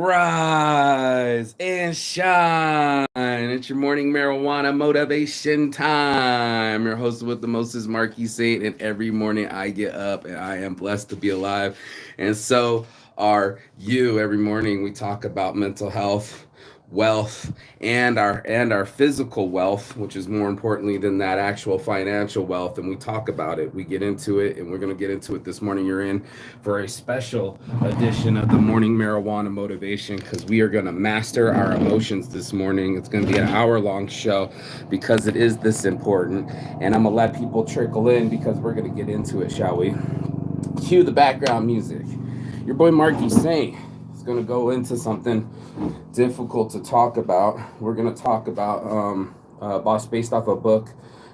Rise and shine. It's your morning marijuana motivation time. Your host with the most is Marquis Saint, and every morning I get up and I am blessed to be alive. And so are you. Every morning we talk about mental health, wealth, and our physical wealth, which is more importantly than that actual financial wealth. And we talk about it. We get into it, and we're gonna get into it this morning. You're in for a special edition of the morning marijuana motivation because we are gonna master our emotions this morning. It's gonna be an hour-long show because it is this important. And I'm gonna let people trickle in because we're gonna get into it, shall we? Cue the background music. Your boy Marky Saint is going to go into something difficult to talk about. We're going to talk about boss based off a book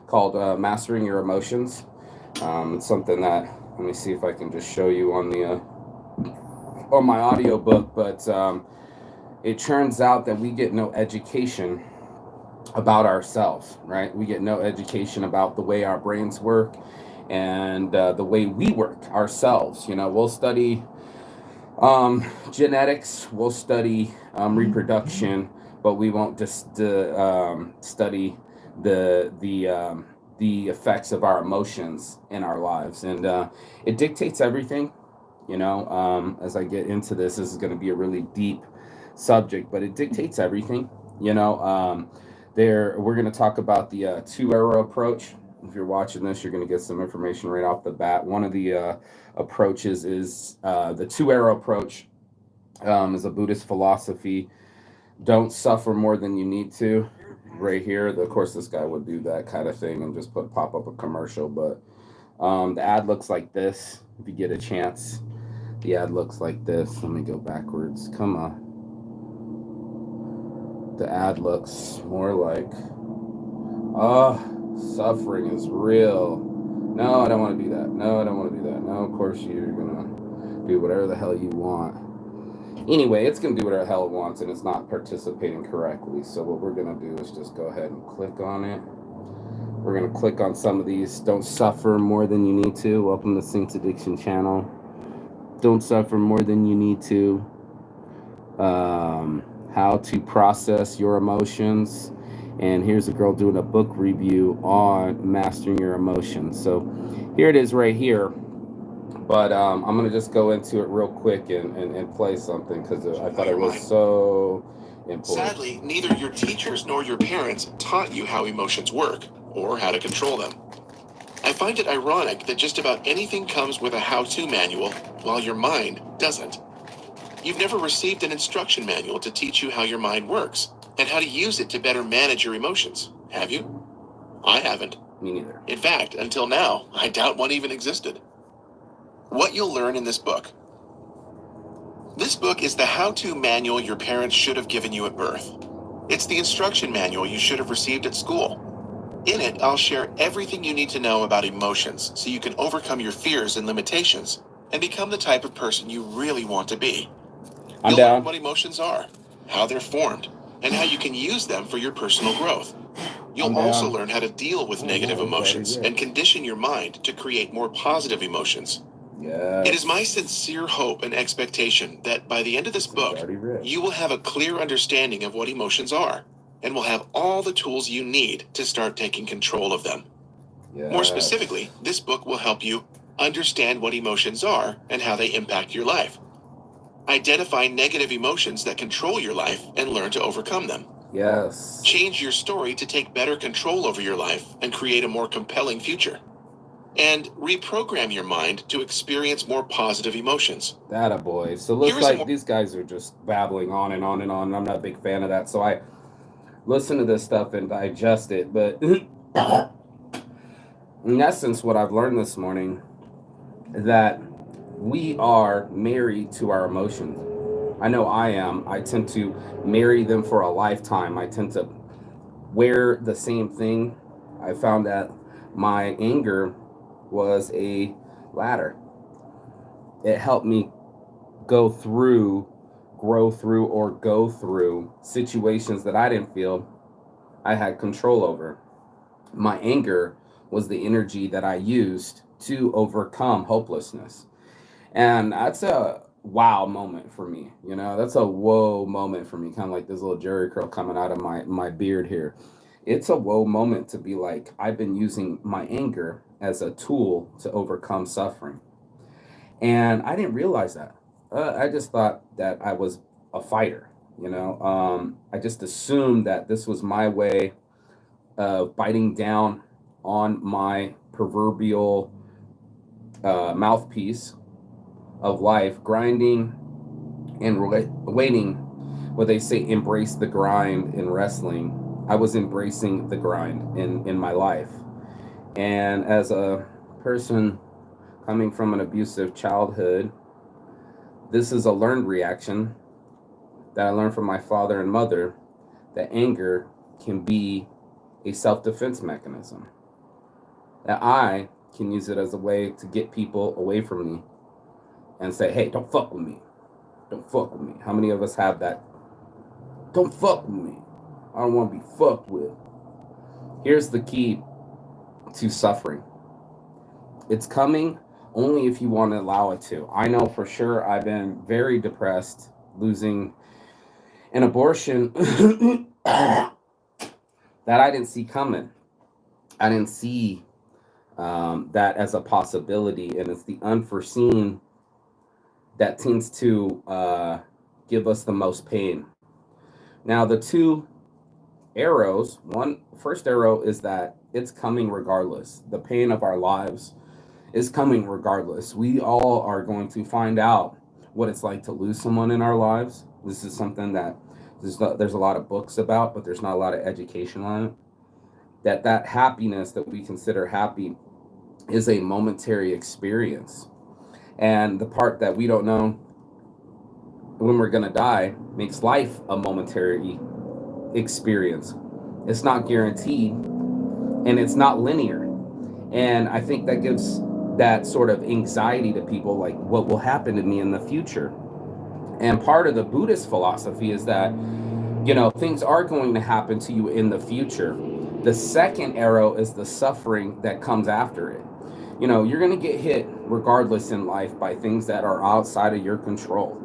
called Mastering Your Emotions. It's something that, let me see if I can just show you on the on my audio book, but it turns out that we get no education about ourselves, right? We get no education about the way our brains work and the way we work ourselves. We'll study genetics, we'll study reproduction, but we won't just study the effects of our emotions in our lives, and it dictates everything. As I get into this is going to be a really deep subject, but it dictates everything. We're going to talk about the two-arrow approach. If you're watching this, you're going to get some information right off the bat. One of the approaches is the two-arrow approach. Is a Buddhist philosophy. Don't suffer more than you need to. Right here, of course, this guy would do that kind of thing and just pop up a commercial. But the ad looks like this. If you get a chance, the ad looks like this. Let me go backwards. Come on. The ad looks more like, suffering is real. No, I don't want to do that. No, I don't want to do that. No, of course you're going to do whatever the hell you want. Anyway, it's going to do whatever the hell it wants, and it's not participating correctly. So what we're going to do is just go ahead and click on it. We're going to click on some of these. Don't suffer more than you need to. Welcome to Saints Addiction channel. Don't suffer more than you need to. How to process your emotions. And here's a girl doing a book review on mastering your emotions. So here it is right here. But I'm going to just go into it real quick and play something because I thought it was so important. Sadly, neither your teachers nor your parents taught you how emotions work or how to control them. I find it ironic that just about anything comes with a how-to manual while your mind doesn't. You've never received an instruction manual to teach you how your mind works and how to use it to better manage your emotions, have you? I haven't. Me neither. In fact, until now, I doubt one even existed. What you'll learn in this book. This book is the how-to manual your parents should have given you at birth. It's the instruction manual you should have received at school. In it, I'll share everything you need to know about emotions so you can overcome your fears and limitations and become the type of person you really want to be. You'll learn what emotions are, how they're formed, and how you can use them for your personal growth. You'll also learn how to deal with negative emotions and condition your mind to create more positive emotions. Yes. It is my sincere hope and expectation that by the end of this book, you will have a clear understanding of what emotions are and will have all the tools you need to start taking control of them. Yes. More specifically, this book will help you understand what emotions are and how they impact your life. Identify negative emotions that control your life and learn to overcome them. Yes. Change your story to take better control over your life and create a more compelling future. And reprogram your mind to experience more positive emotions. That a boy. So looks like these guys are just babbling on and on and on. I'm not a big fan of that. So I listen to this stuff and digest it. But in essence, what I've learned this morning is that we are married to our emotions. I know I am. I tend to marry them for a lifetime. I tend to wear the same thing. I found that my anger was a ladder. It helped me grow through situations that I didn't feel I had control over. My anger was the energy that I used to overcome hopelessness. And that's wow moment for me. You know, that's a whoa moment for me. Kind of like this little Jerry curl coming out of my beard here. It's a whoa moment to be like, I've been using my anger as a tool to overcome suffering. And I didn't realize that. I just thought that I was a fighter. You know, I just assumed that this was my way of biting down on my proverbial mouthpiece of life, grinding and waiting. What they say, embrace the grind in wrestling. I was embracing the grind in my life. And as a person coming from an abusive childhood, this is a learned reaction that I learned from my father and mother, that anger can be a self defense mechanism. That I can use it as a way to get people away from me and say, hey, don't fuck with me. Don't fuck with me. How many of us have that? Don't fuck with me. I don't want to be fucked with. Here's the key to suffering, it's coming only if you want to allow it to. I know for sure I've been very depressed, losing an abortion that I didn't see coming. I didn't see that as a possibility, and it's the unforeseen that tends to give us the most pain. Now, the two arrows, one first arrow is that it's coming regardless. The pain of our lives is coming regardless. We all are going to find out what it's like to lose someone in our lives. This is something that there's a lot of books about, but there's not a lot of education on it. That happiness that we consider happy is a momentary experience. And the part that we don't know when we're going to die makes life a momentary experience. It's not guaranteed and it's not linear. And I think that gives that sort of anxiety to people, like what will happen to me in the future. And part of the Buddhist philosophy is that, you know, things are going to happen to you in the future. The second arrow is the suffering that comes after it. You know, you're going to get hit regardless in life by things that are outside of your control.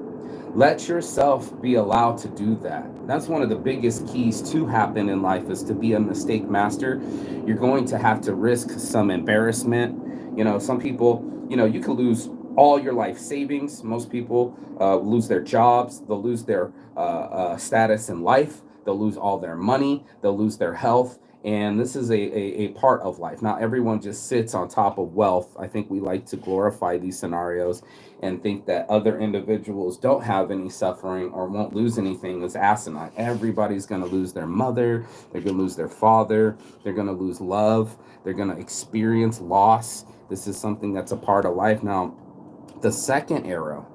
Let yourself be allowed to do that. That's one of the biggest keys to happen in life, is to be a mistake master. You're going to have to risk some embarrassment. You know, some people, you know, you can lose all your life savings. Most people lose their jobs. They'll lose their status in life. They'll lose all their money. They'll lose their health. And this is a part of life. Not everyone just sits on top of wealth. I think we like to glorify these scenarios and think that other individuals don't have any suffering or won't lose anything is asinine. Everybody's going to lose their mother. They're going to lose their father. They're going to lose love. They're going to experience loss. This is something that's a part of life. Now, the second arrow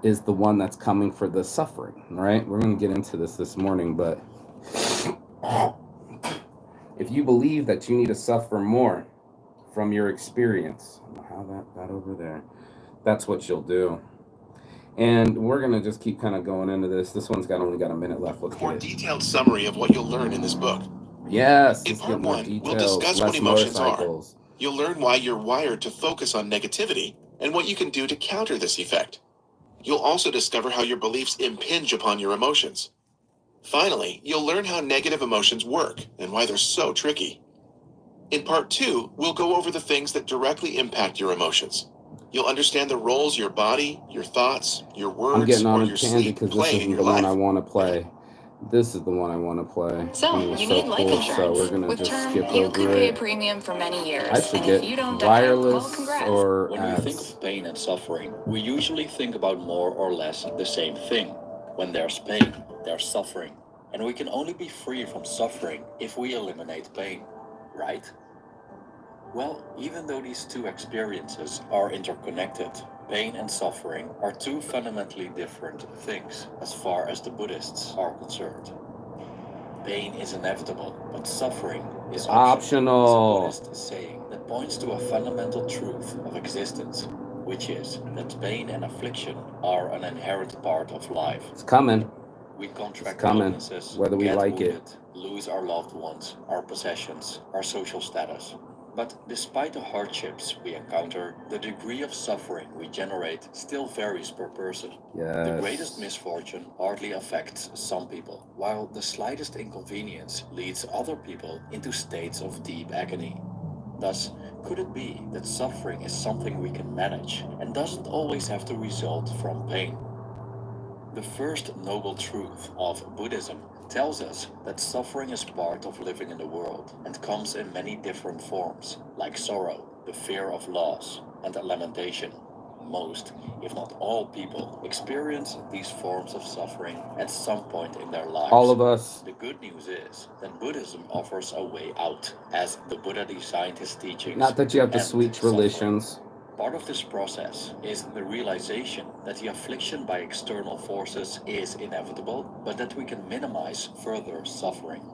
is the one that's coming for the suffering, right? We're going to get into this morning, but if you believe that you need to suffer more from your experience, how that got over there, that's what you'll do. And we're going to just keep kind of going into this. This one's only got a minute left. Let's More get it. detailed summary of what you'll learn in this book. Yes, In let's part get more one, we'll detail. discuss what Less emotions are. motorcycles. You'll learn why you're wired to focus on negativity and what you can do to counter this effect. You'll also discover how your beliefs impinge upon your emotions. Finally, you'll learn how negative emotions work and why they're so tricky. In part two, we'll go over the things that directly impact your emotions. You'll understand the roles your body, your thoughts, your I'm words, getting on or a your tangent sleep because this play in isn't your the one I life. want to play. This is the one I want to play. So, And it's you so need life cool, insurance. so we're gonna With just term, skip you over could pay a it. premium for many years. I should And get if you don't die, well, wireless congrats. or When we think ads. of pain and suffering, we usually think about more or less the same thing. When there's pain, there's suffering. And we can only be free from suffering if we eliminate pain, right? Well, even though these two experiences are interconnected, pain and suffering are two fundamentally different things as far as the Buddhists are concerned. Pain is inevitable, but suffering is optional. It's a Buddhist saying that points to a fundamental truth of existence, which is that pain and affliction are an inherent part of life. It's coming. We contract coming, illnesses, whether we get like wounded, it. lose our loved ones, our possessions, our social status. But despite the hardships we encounter, the degree of suffering we generate still varies per person. The greatest misfortune hardly affects some people, while the slightest inconvenience leads other people into states of deep agony. Thus, could it be that suffering is something we can manage and doesn't always have to result from pain? The first noble truth of Buddhism tells us that suffering is part of living in the world and comes in many different forms, like sorrow, the fear of loss, and lamentation. Most, if not all people, experience these forms of suffering at some point in their lives. All of us. The good news is that Buddhism offers a way out, as the Buddha designed his teachings. Not that you have to end switch suffering. religions. Part of this process is the realization that the affliction by external forces is inevitable, but that we can minimize further suffering.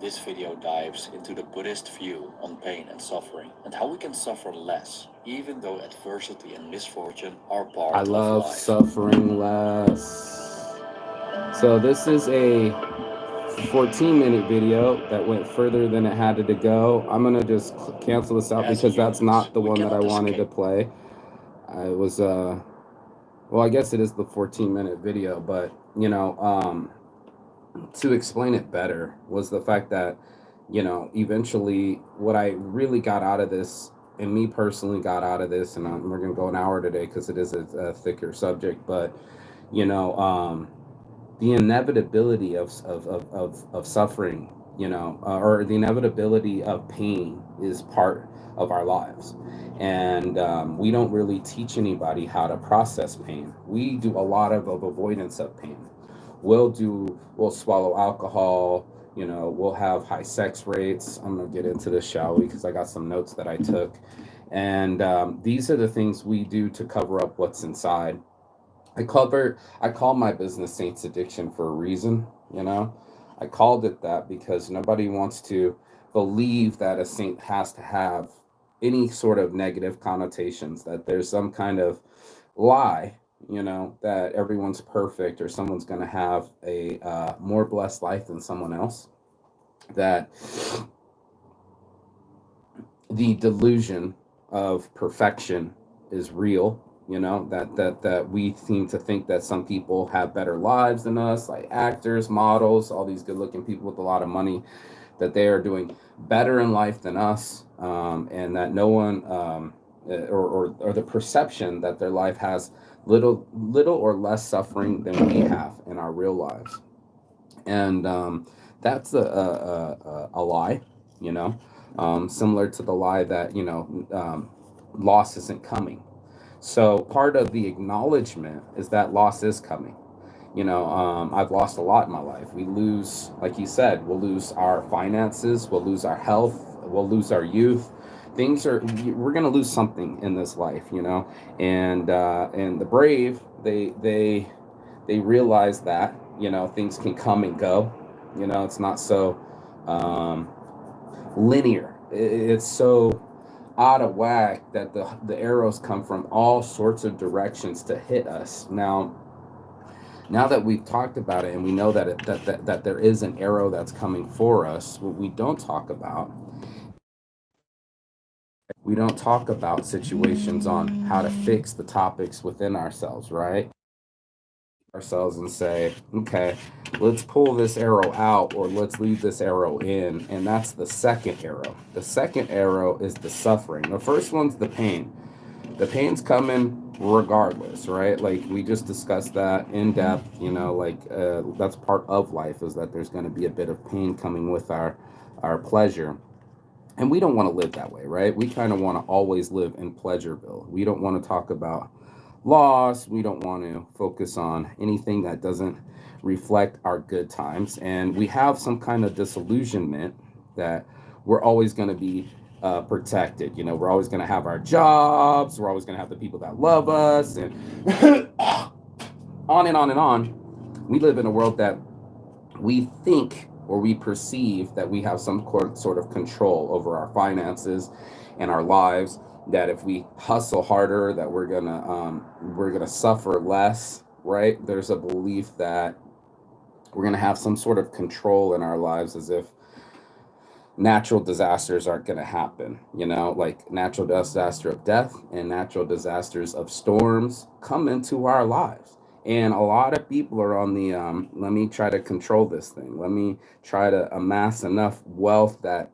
This video dives into the Buddhist view on pain and suffering, and how we can suffer less, even though adversity and misfortune are part I of love life. suffering less. So this is a 14-minute video that went further than it had to go. I'm gonna just cancel this out As because that's humans, not the we one that I cannot wanted to escape. play. It was well, I guess it is the 14-minute video, but to explain it better was the fact that eventually what I really got out of this, and me personally got out of this, and we're gonna go an hour today because it is a thicker subject, but the inevitability of suffering, or the inevitability of pain is part of our lives. And we don't really teach anybody how to process pain. We do a lot of avoidance of pain. We'll swallow alcohol, we'll have high sex rates. I'm going to get into this, shall we? Because I got some notes that I took. And these are the things we do to cover up what's inside. I call my business Saints Addiction for a reason, I called it that because nobody wants to believe that a saint has to have any sort of negative connotations, that there's some kind of lie, that everyone's perfect or someone's going to have a more blessed life than someone else, that the delusion of perfection is real, that we seem to think that some people have better lives than us, like actors, models, all these good looking people with a lot of money, that they are doing better in life than us, and that no one or the perception that their life has little or less suffering than we have in our real lives. And that's a lie, similar to the lie that loss isn't coming. So part of the acknowledgement is that loss is coming. I've lost a lot in my life. We lose, like you said, we'll lose our finances, we'll lose our health, we'll lose our youth. We're gonna lose something in this life, and the brave, they realize that things can come and go. It's not so linear. It's so out of whack that the arrows come from all sorts of directions to hit us. Now that we've talked about it and we know that there is an arrow that's coming for us, what we don't talk about situations on how to fix the topics within ourselves, right? Ourselves and say, okay, let's pull this arrow out or let's leave this arrow in. And that's the second arrow. The second arrow is the suffering. The first one's the pain. The pain's coming regardless, right? Like we just discussed that in depth, that's part of life, is that there's going to be a bit of pain coming with our pleasure. And we don't want to live that way, right? We kind of want to always live in Pleasureville. We don't want to talk about loss. We don't want to focus on anything that doesn't reflect our good times. And we have some kind of disillusionment that we're always going to be protected. We're always going to have our jobs. We're always going to have the people that love us, and on and on and on. We live in a world that we think, or we perceive, that we have some sort of control over our finances and our lives, that if we hustle harder, that we're gonna suffer less, right? There's a belief that we're gonna have some sort of control in our lives, as if natural disasters aren't going to happen, like natural disaster of death and natural disasters of storms come into our lives. And a lot of people are on the let me try to control this thing. Let me try to amass enough wealth that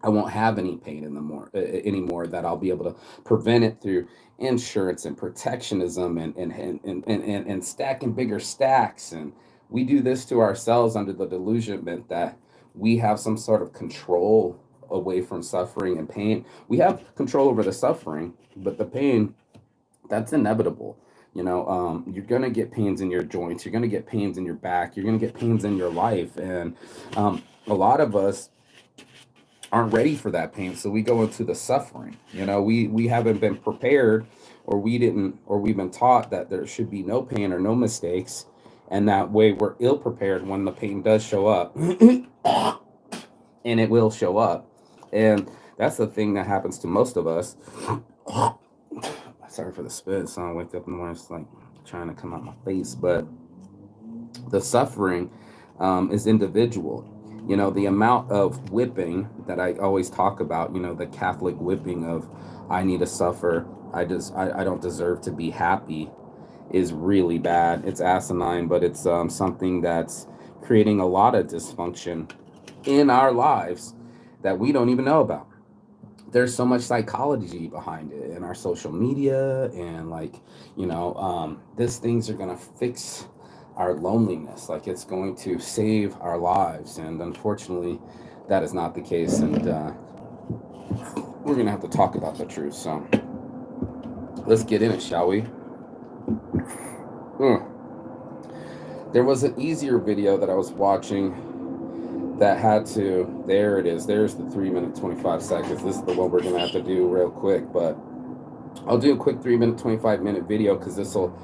I won't have any pain in the anymore, that I'll be able to prevent it through insurance and protectionism and stacking bigger stacks. And we do this to ourselves under the delusionment that we have some sort of control away from suffering and pain. We have control over the suffering, but the pain, that's inevitable. You're gonna get pains in your joints. You're gonna get pains in your back. You're gonna get pains in your life, and a lot of us aren't ready for that pain, so we go into the suffering. We haven't been prepared, or we've been taught that there should be no pain or no mistakes, and that way we're ill prepared when the pain does show up. And it will show up, and that's the thing that happens to most of us. Sorry for the spit, so I wake up in the morning, it's like trying to come out my face, but the suffering is individual. The amount of whipping that I always talk about, the Catholic whipping of I need to suffer, I don't deserve to be happy, is really bad. It's asinine, but it's something that's creating a lot of dysfunction in our lives that we don't even know about. There's so much psychology behind it in our social media, and these things are gonna fix our loneliness, like it's going to save our lives, and unfortunately that is not the case. And we're gonna have to talk about the truth, so let's get in it, shall we? There was an easier video that I was watching that had to, there it is, there's the 3 minute 25 seconds. This is the one we're gonna have to do real quick, but I'll do a quick 3 minute 25 minute video because this will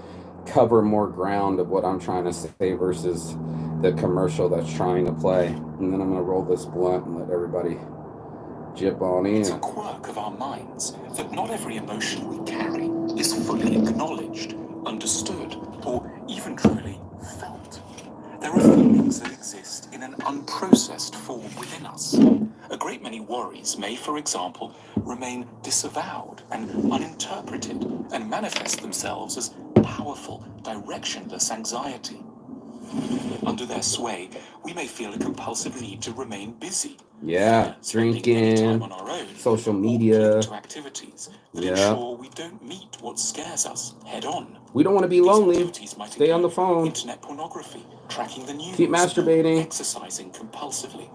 cover more ground of what I'm trying to say versus the commercial that's trying to play. And then I'm gonna roll this blunt and let everybody jip on in. It's a quirk of our minds that not every emotion we carry is fully acknowledged, understood, or even truly felt. There are feelings that exist in an unprocessed form within us. A great many worries may, for example, remain disavowed and uninterpreted and manifest themselves as powerful, directionless anxiety. Under their sway, we may feel a compulsive need to remain busy. Yeah, drinking, time on our own, social media, to activities that yeah, ensure we don't meet what scares us head on. We don't want to be lonely. Stay on the phone. Internet pornography, tracking the news, keep masturbating, exercising compulsively.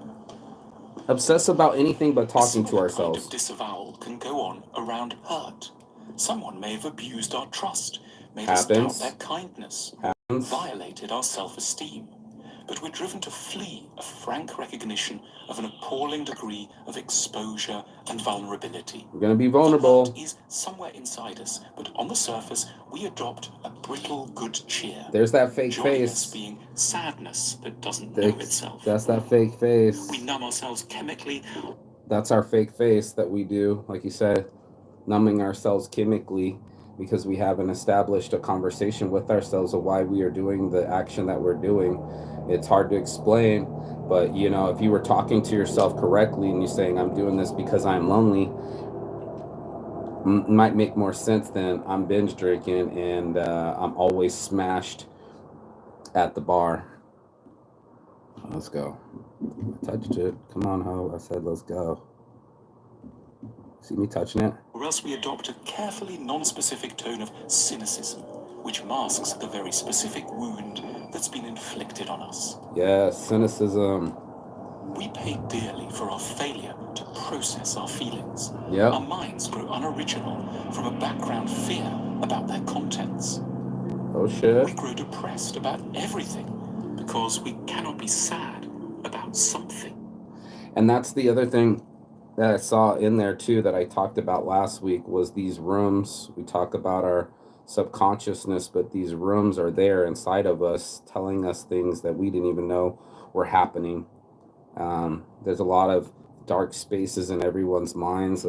Obsess about anything but talking to ourselves. Kind of disavowal can go on around hurt. Someone may have abused our trust, made us doubt their kindness, violated our self-esteem. But we're driven to flee a frank recognition of an appalling degree of exposure and vulnerability. We're going to be vulnerable. The heart is somewhere inside us, but on the surface, we adopt a brittle good cheer. There's that fake Joyless face. Being sadness that doesn't know itself. That's that fake face. We numb ourselves chemically. That's our fake face that we do, like you said, numbing ourselves chemically, because we haven't established a conversation with ourselves of why we are doing the action that we're doing. It's hard to explain, but if you were talking to yourself correctly and you're saying, I'm doing this because I'm lonely, might make more sense than I'm binge drinking and I'm always smashed at the bar. Let's go. I touched it. Come on, ho. I said, let's go. See me touching it? Or else we adopt a carefully non-specific tone of cynicism, which masks the very specific wound that's been inflicted on us. Yes, cynicism. We pay dearly for our failure to process our feelings. Yep. Our minds grow unoriginal from a background fear about their contents. Oh shit. We grow depressed about everything because we cannot be sad about something. And that's the other thing that I saw in there too that I talked about last week was these rooms. We talk about our subconsciousness, but these rooms are there inside of us telling us things that we didn't even know were happening. There's a lot of dark spaces in everyone's minds,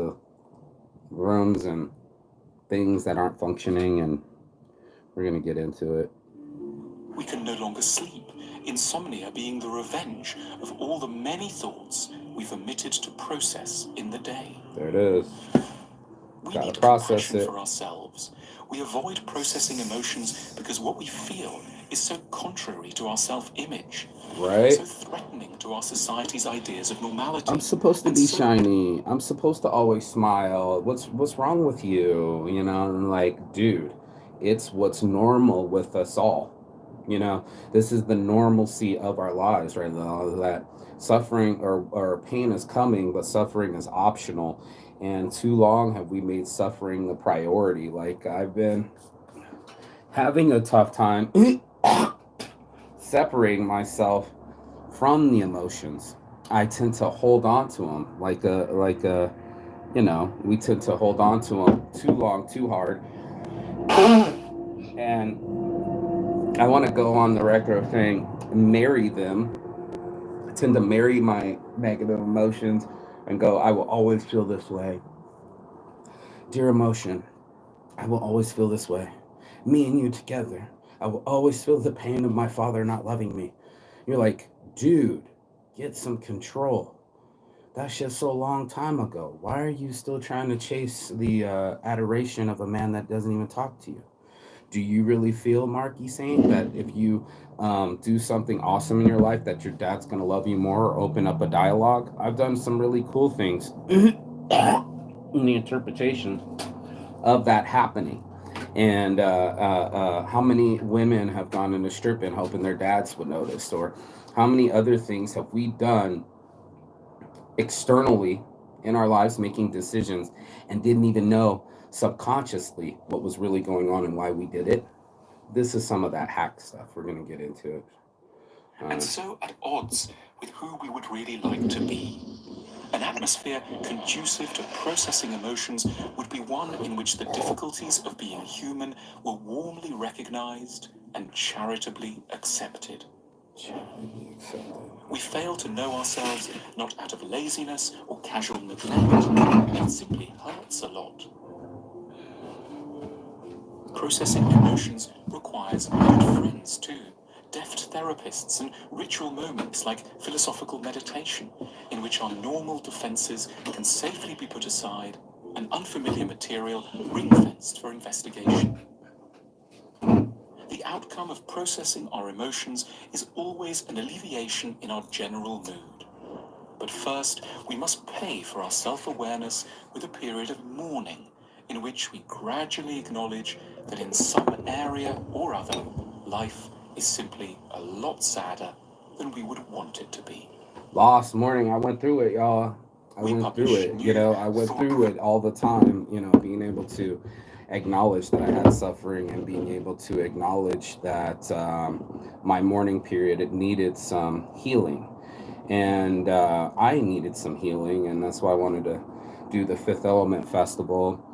rooms and things that aren't functioning, and we're going to get into it. We can no longer sleep, insomnia being the revenge of all the many thoughts we've omitted to process in the day. There it is. We Gotta need process compassion it. for ourselves. We avoid processing emotions because what we feel is so contrary to our self-image. Right? So threatening to our society's ideas of normality. I'm supposed to be shiny. I'm supposed to always smile. What's wrong with you? You know, and like, dude, it's what's normal with us all. You know, this is the normalcy of our lives, right? That suffering or pain is coming, but suffering is optional. And too long have we made suffering the priority. Like, I've been having a tough time separating myself from the emotions. I tend to hold on to them you know, we tend to hold on to them too long, too hard. And I want to go on the record of saying, marry them. I tend to marry my negative emotions and go, I will always feel this way. Dear emotion, I will always feel this way. Me and you together. I will always feel the pain of my father not loving me. You're like, dude, get some control. That shit's so long time ago. Why are you still trying to chase the adoration of a man that doesn't even talk to you? Do you really feel, Marky, saying that if you do something awesome in your life, that your dad's gonna love you more or open up a dialogue? I've done some really cool things in the interpretation of that happening. And how many women have gone into stripping hoping their dads would notice? Or how many other things have we done externally in our lives making decisions and didn't even know subconsciously what was really going on and why we did it? This is some of that hack stuff. We're going to get into it. And so at odds with who we would really like to be. An atmosphere conducive to processing emotions would be one in which the difficulties of being human were warmly recognized and charitably accepted. We fail to know ourselves not out of laziness or casual neglect. It simply hurts a lot. Processing emotions requires good friends too, deft therapists and ritual moments like philosophical meditation, in which our normal defenses can safely be put aside and unfamiliar material ring-fenced for investigation. The outcome of processing our emotions is always an alleviation in our general mood. But first, we must pay for our self-awareness with a period of mourning, in which we gradually acknowledge that in some area or other, life is simply a lot sadder than we would want it to be. Lost morning, I went through it, y'all. I went through it, you know, I went through it all the time, you know, being able to acknowledge that I had suffering and being able to acknowledge that my mourning period, it needed some healing. And I needed some healing, and that's why I wanted to do the Fifth Element Festival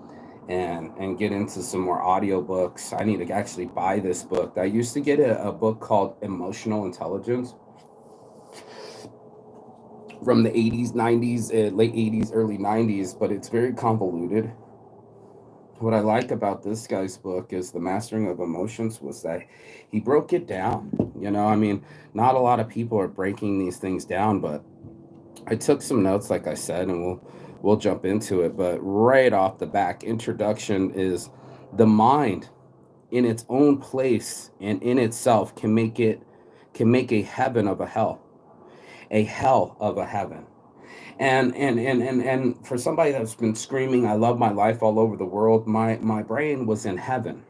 and get into some more audiobooks. I need to actually buy this book. I used to get a book called Emotional Intelligence from the 80s, 90s, late 80s, early 90s, but it's very convoluted. What I like about this guy's book is the Mastering of Emotions was that he broke it down. You know, I mean, not a lot of people are breaking these things down, but I took some notes, like I said, and we'll jump into it. But right off the back, introduction is the mind in its own place and in itself can make a heaven of a hell of a heaven. And for somebody that's been screaming, I love my life all over the world, my brain was in heaven.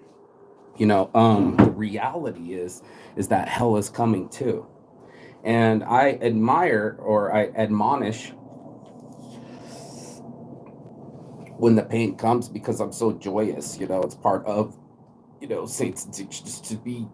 You know, the reality is that hell is coming too. And I admire or I admonish when the pain comes because I'm so joyous. You know, it's part of, you know, Saints just to be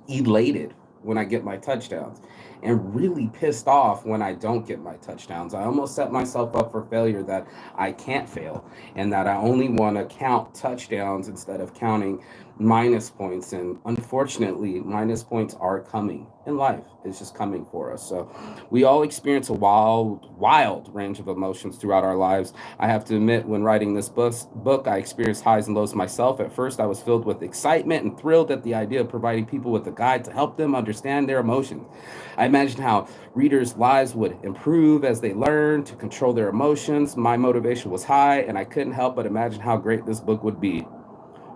elated when I get my touchdowns and really pissed off when I don't get my touchdowns. I almost set myself up for failure that I can't fail and that I only want to count touchdowns instead of counting minus points, and unfortunately minus points are coming in life. It's just coming for us. So we all experience a wild range of emotions throughout our lives. I have to admit, when writing this book, I experienced highs and lows myself. At first I was filled with excitement and thrilled at the idea of providing people with a guide to help them understand their emotions. I imagined how readers' lives would improve as they learned to control their emotions. My motivation was high, and I couldn't help but imagine how great this book would be,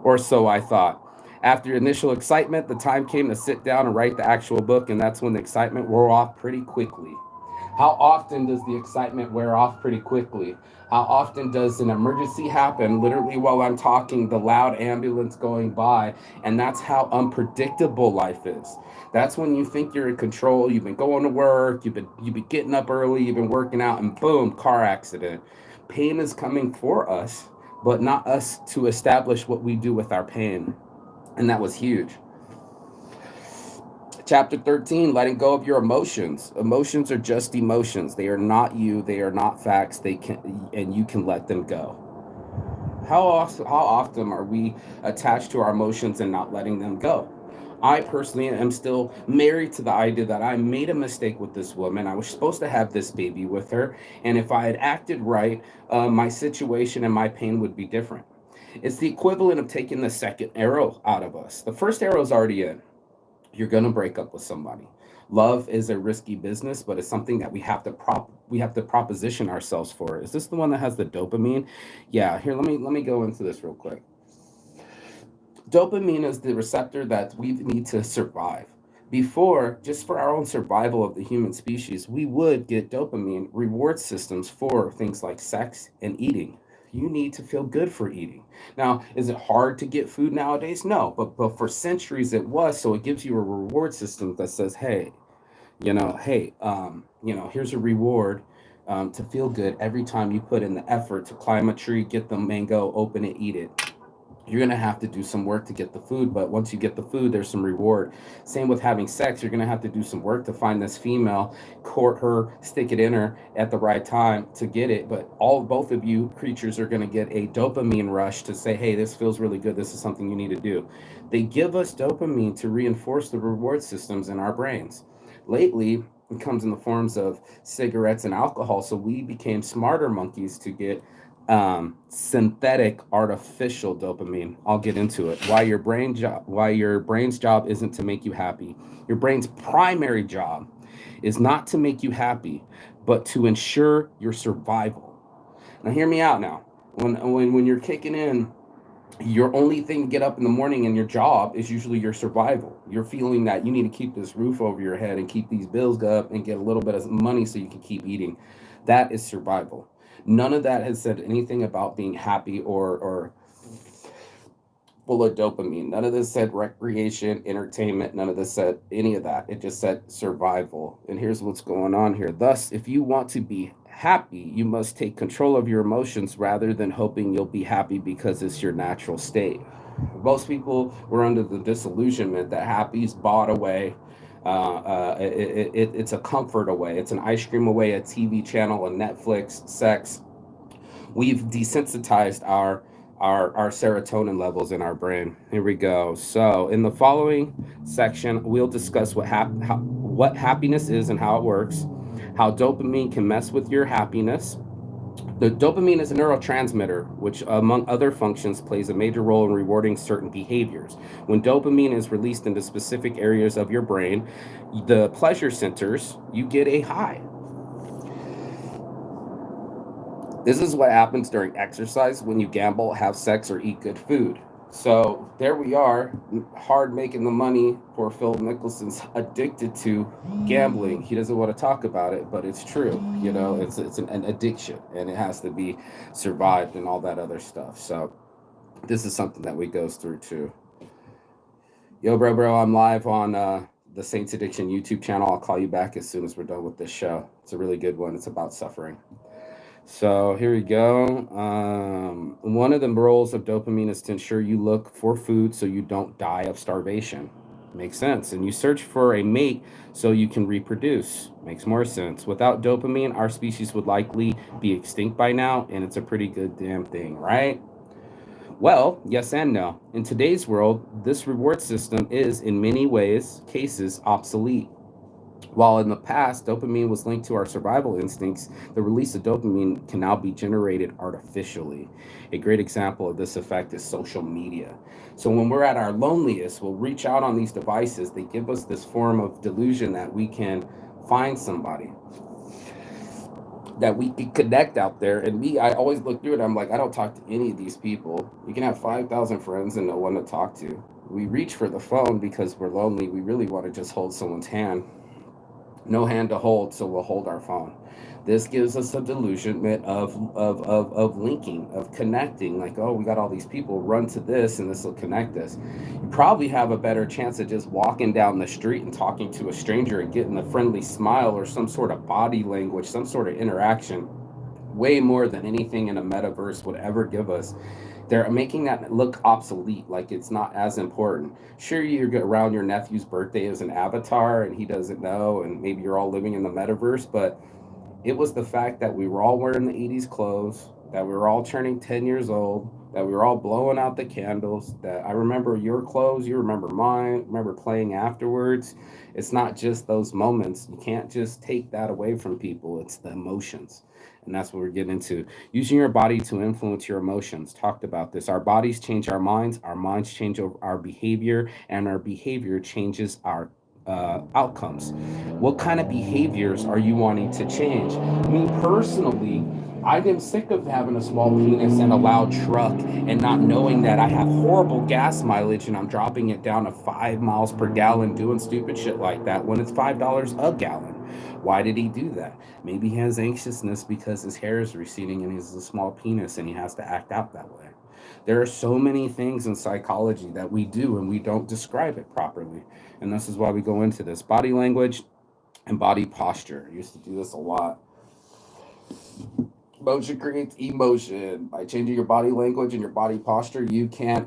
or so I thought. After initial excitement, the time came to sit down and write the actual book, and that's when the excitement wore off pretty quickly. How often does the excitement wear off pretty quickly? How often does an emergency happen literally while I'm talking, the loud ambulance going by? And that's how unpredictable life is. That's when you think you're in control, you've been going to work, you've been getting up early, you've been working out, and boom, car accident. Pain is coming for us, but not us to establish what we do with our pain. And that was huge. Chapter 13, letting go of your emotions. Emotions are just emotions. They are not you, they are not facts. They can, and you can let them go. How often are we attached to our emotions and not letting them go? I personally am still married to the idea that I made a mistake with this woman. I was supposed to have this baby with her, and if I had acted right, my situation and my pain would be different. It's the equivalent of taking the second arrow out of us. The first arrow is already in. You're going to break up with somebody. Love is a risky business, but it's something that we have to proposition ourselves for. Is this the one that has the dopamine? Yeah, here, let me go into this real quick. Dopamine is the receptor that we need to survive. Before, just for our own survival of the human species, we would get dopamine reward systems for things like sex and eating. You need to feel good for eating. Now, is it hard to get food nowadays? No, but for centuries it was. So it gives you a reward system that says, here's a reward to feel good every time you put in the effort to climb a tree, get the mango, open it, eat it. You're going to have to do some work to get the food, but once you get the food, there's some reward. Same with having sex. You're going to have to do some work to find this female, court her, stick it in her at the right time to get it. But both of you creatures are going to get a dopamine rush to say, hey, this feels really good, this is something you need to do. They give us dopamine to reinforce the reward systems in our brains. Lately, it comes in the forms of cigarettes and alcohol, so we became smarter monkeys to get synthetic artificial dopamine. I'll get into it. Why your brain's job isn't to make you happy. Your brain's primary job is not to make you happy, but to ensure your survival. Now hear me out now. When you're kicking in, your only thing to get up in the morning and your job is usually your survival. You're feeling that you need to keep this roof over your head and keep these bills up and get a little bit of money so you can keep eating. That is survival. None of that has said anything about being happy or full of dopamine. None of this said recreation, entertainment. None of this said any of that. It just said survival. And here's what's going on here. Thus, if you want to be happy, you must take control of your emotions rather than hoping you'll be happy because it's your natural state. Most people were under the disillusionment that happy's bought away. It's a comfort away. It's an ice cream away, a TV channel, a Netflix, sex. We've desensitized our serotonin levels in our brain. Here we go. So in the following section, we'll discuss what happiness is and how it works, how dopamine can mess with your happiness. The dopamine is a neurotransmitter, which, among other functions, plays a major role in rewarding certain behaviors. When dopamine is released into specific areas of your brain, the pleasure centers, you get a high. This is what happens during exercise, when you gamble, have sex, or eat good food. So there we are, hard making the money. Poor Phil Mickelson's addicted to gambling. He doesn't want to talk about it, but it's true. It's an addiction, and it has to be survived and all that other stuff. So this is something that we goes through too. Yo, bro, I'm live on the Saints Addiction YouTube channel. I'll call you back as soon as we're done with this show. It's a really good one. It's about suffering. So here we go. One of the roles of dopamine is to ensure you look for food so you don't die of starvation. Makes sense. And you search for a mate so you can reproduce. Makes more sense. Without dopamine, our species would likely be extinct by now, and it's a pretty good damn thing, right? Well, yes and no. In today's world, this reward system is in many ways cases obsolete. While in the past, dopamine was linked to our survival instincts, the release of dopamine can now be generated artificially. A great example of this effect is social media. So, when we're at our loneliest, we'll reach out on these devices. They give us this form of delusion that we can find somebody, that we can connect out there. And me, I always look through it. I'm like, I don't talk to any of these people. You can have 5,000 friends and no one to talk to. We reach for the phone because we're lonely. We really want to just hold someone's hand. No hand to hold, so we'll hold our phone. This gives us a delusionment of linking, of connecting. Like, oh, we got all these people, run to this and this will connect us. You probably have a better chance of just walking down the street and talking to a stranger and getting a friendly smile or some sort of body language, some sort of interaction, way more than anything in a metaverse would ever give us. They're making that look obsolete, like it's not as important. Sure, you're around your nephew's birthday as an avatar and he doesn't know, and maybe you're all living in the metaverse, but it was the fact that we were all wearing the 80s clothes, that we were all turning 10 years old, that we were all blowing out the candles, that I remember your clothes, you remember mine, remember playing afterwards. It's not just those moments. You can't just take that away from people. It's the emotions. And that's what we're getting into. Using your body to influence your emotions. Talked about this. Our bodies change our minds change our behavior, and our behavior changes our outcomes. What kind of behaviors are you wanting to change? Me personally, I am sick of having a small penis and a loud truck and not knowing that I have horrible gas mileage and I'm dropping it down to 5 miles per gallon doing stupid shit like that when it's $5 a gallon. Why did he do that? Maybe he has anxiousness because his hair is receding and he has a small penis and he has to act out that way. There are so many things in psychology that we do and we don't describe it properly. And this is why we go into this body language and body posture. I used to do this a lot. Motion creates emotion. By changing your body language and your body posture, you can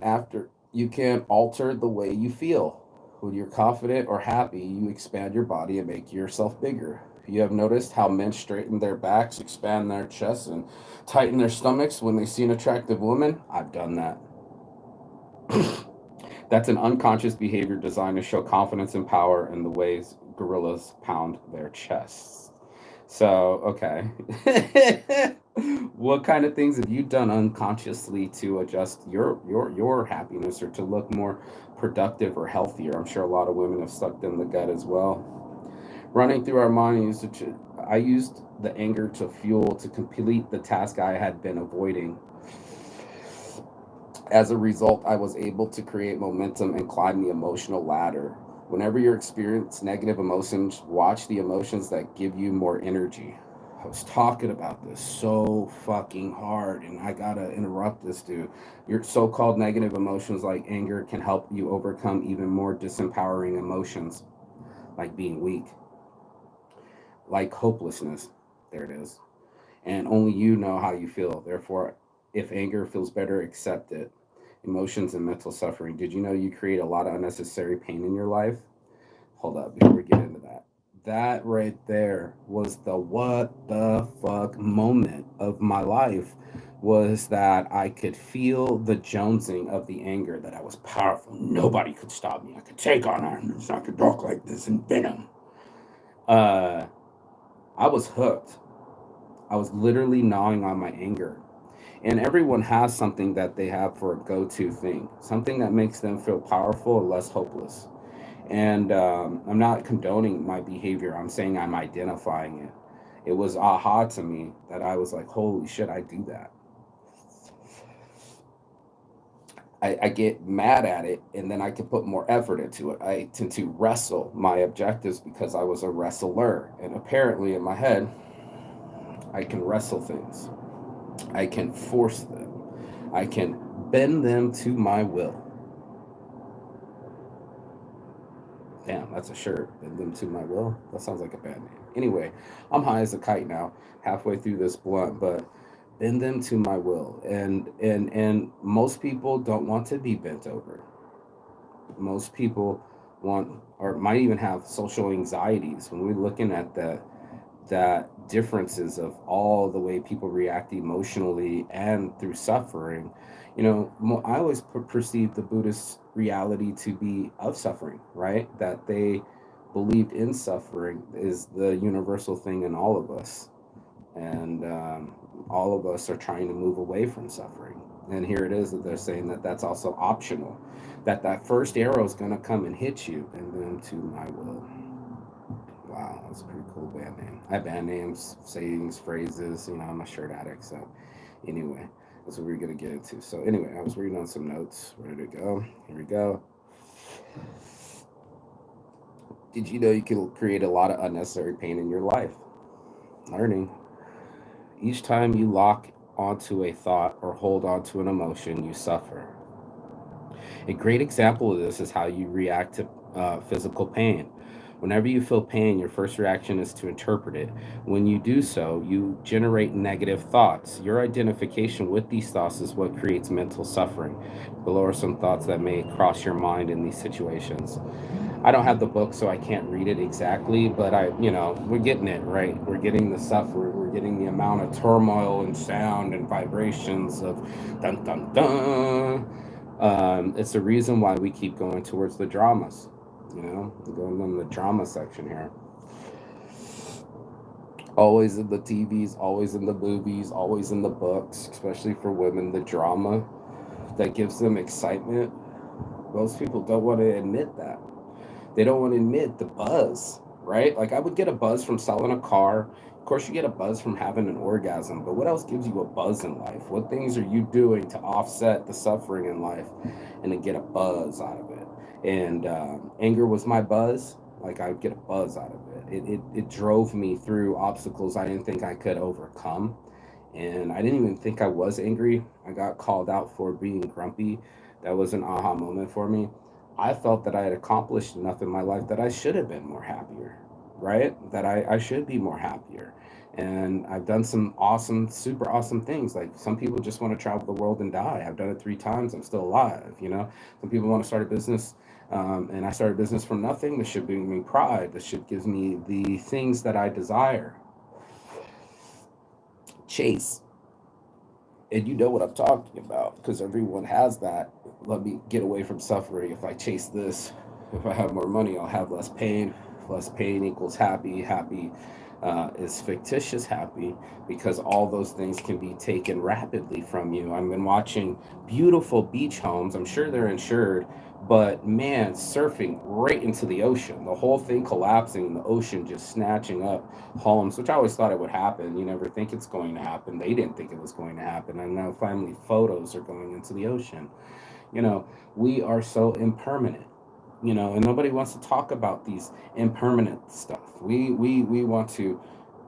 alter the way you feel. When you're confident or happy, you expand your body and make yourself bigger. You have noticed how men straighten their backs, expand their chests, and tighten their stomachs when they see an attractive woman? I've done that. That's an unconscious behavior designed to show confidence and power in the ways gorillas pound their chests. So, okay. What kind of things have you done unconsciously to adjust your happiness or to look more productive or healthier? I'm sure a lot of women have sucked in the gut as well. Running through our mind, I used the anger to fuel to complete the task I had been avoiding. As a result, I was able to create momentum and climb the emotional ladder. Whenever you experience negative emotions, watch the emotions that give you more energy. I was talking about this so fucking hard, and I gotta interrupt this dude. Your so called negative emotions like anger can help you overcome even more disempowering emotions, like being weak, like hopelessness. There it is. And only you know how you feel. Therefore, if anger feels better, accept it. Emotions and mental suffering. Did you know you create a lot of unnecessary pain in your life? Hold up before we get into that. That right there was the what the fuck moment of my life, was that I could feel the jonesing of the anger, that I was powerful. Nobody could stop me. I could take on arms. I could talk like this in venom. Uh, I was hooked. I was literally gnawing on my anger. And everyone has something that they have for a go to thing, something that makes them feel powerful or less hopeless. And I'm not condoning my behavior, I'm saying I'm identifying it. It was aha to me that I was like, holy shit, I do that. I get mad at it and then I can put more effort into it. I tend to wrestle my objectives because I was a wrestler. And apparently in my head, I can wrestle things. I can force them. I can bend them to my will. Damn, that's a shirt. Bend them to my will. That sounds like a bad name. Anyway, I'm high as a kite now, halfway through this blunt, but bend them to my will. And most people don't want to be bent over. Most people want or might even have social anxieties. When we're looking at that differences of all the way people react emotionally and through suffering, I always perceive the Buddhist reality to be of suffering, right? That they believed in suffering is the universal thing in all of us. And all of us are trying to move away from suffering. And here it is that they're saying that that's also optional, that that first arrow is going to come and hit you, and then to my will. Wow, that's a pretty cool band name. I have band names, sayings, phrases. I'm a shirt addict. So, anyway, that's what we're going to get into. So, anyway, I was reading on some notes. Where did it go? Here we go. Did you know you can create a lot of unnecessary pain in your life? Learning. Each time you lock onto a thought or hold onto an emotion, you suffer. A great example of this is how you react to physical pain. Whenever you feel pain, your first reaction is to interpret it. When you do so, you generate negative thoughts. Your identification with these thoughts is what creates mental suffering. Below are some thoughts that may cross your mind in these situations. I don't have the book, so I can't read it exactly, but we're getting it, right? We're getting the suffering, we're getting the amount of turmoil and sound and vibrations of dun dun dun. It's the reason why we keep going towards the dramas, going in the drama section here. Always in the TVs, always in the movies, always in the books, especially for women, the drama that gives them excitement. Most people don't want to admit that. They don't want to admit the buzz, right? Like, I would get a buzz from selling a car. Of course, you get a buzz from having an orgasm, but what else gives you a buzz in life? What things are you doing to offset the suffering in life and to get a buzz out of it? And anger was my buzz. Like, I would get a buzz out of it. It drove me through obstacles I didn't think I could overcome. And I didn't even think I was angry. I got called out for being grumpy. That was an aha moment for me. I felt that I had accomplished enough in my life that I should have been more happier, right? That I should be more happier. And I've done some awesome, super awesome things. Like, some people just want to travel the world and die. I've done it 3 times. I'm still alive. Some people want to start a business. And I started a business from nothing. This should bring me pride. This should give me the things that I desire. Chase. And you know what I'm talking about, because everyone has that. Let me get away from suffering. If I chase this, if I have more money, I'll have less pain. Less pain equals happy. Happy is fictitious happy, because all those things can be taken rapidly from you. I've been watching beautiful beach homes. I'm sure they're insured, but man, surfing right into the ocean. The whole thing collapsing in the ocean, just snatching up homes, which I always thought it would happen. You never think it's going to happen. They didn't think it was going to happen. And now finally photos are going into the ocean. We are so impermanent, and nobody wants to talk about these impermanent stuff. We want to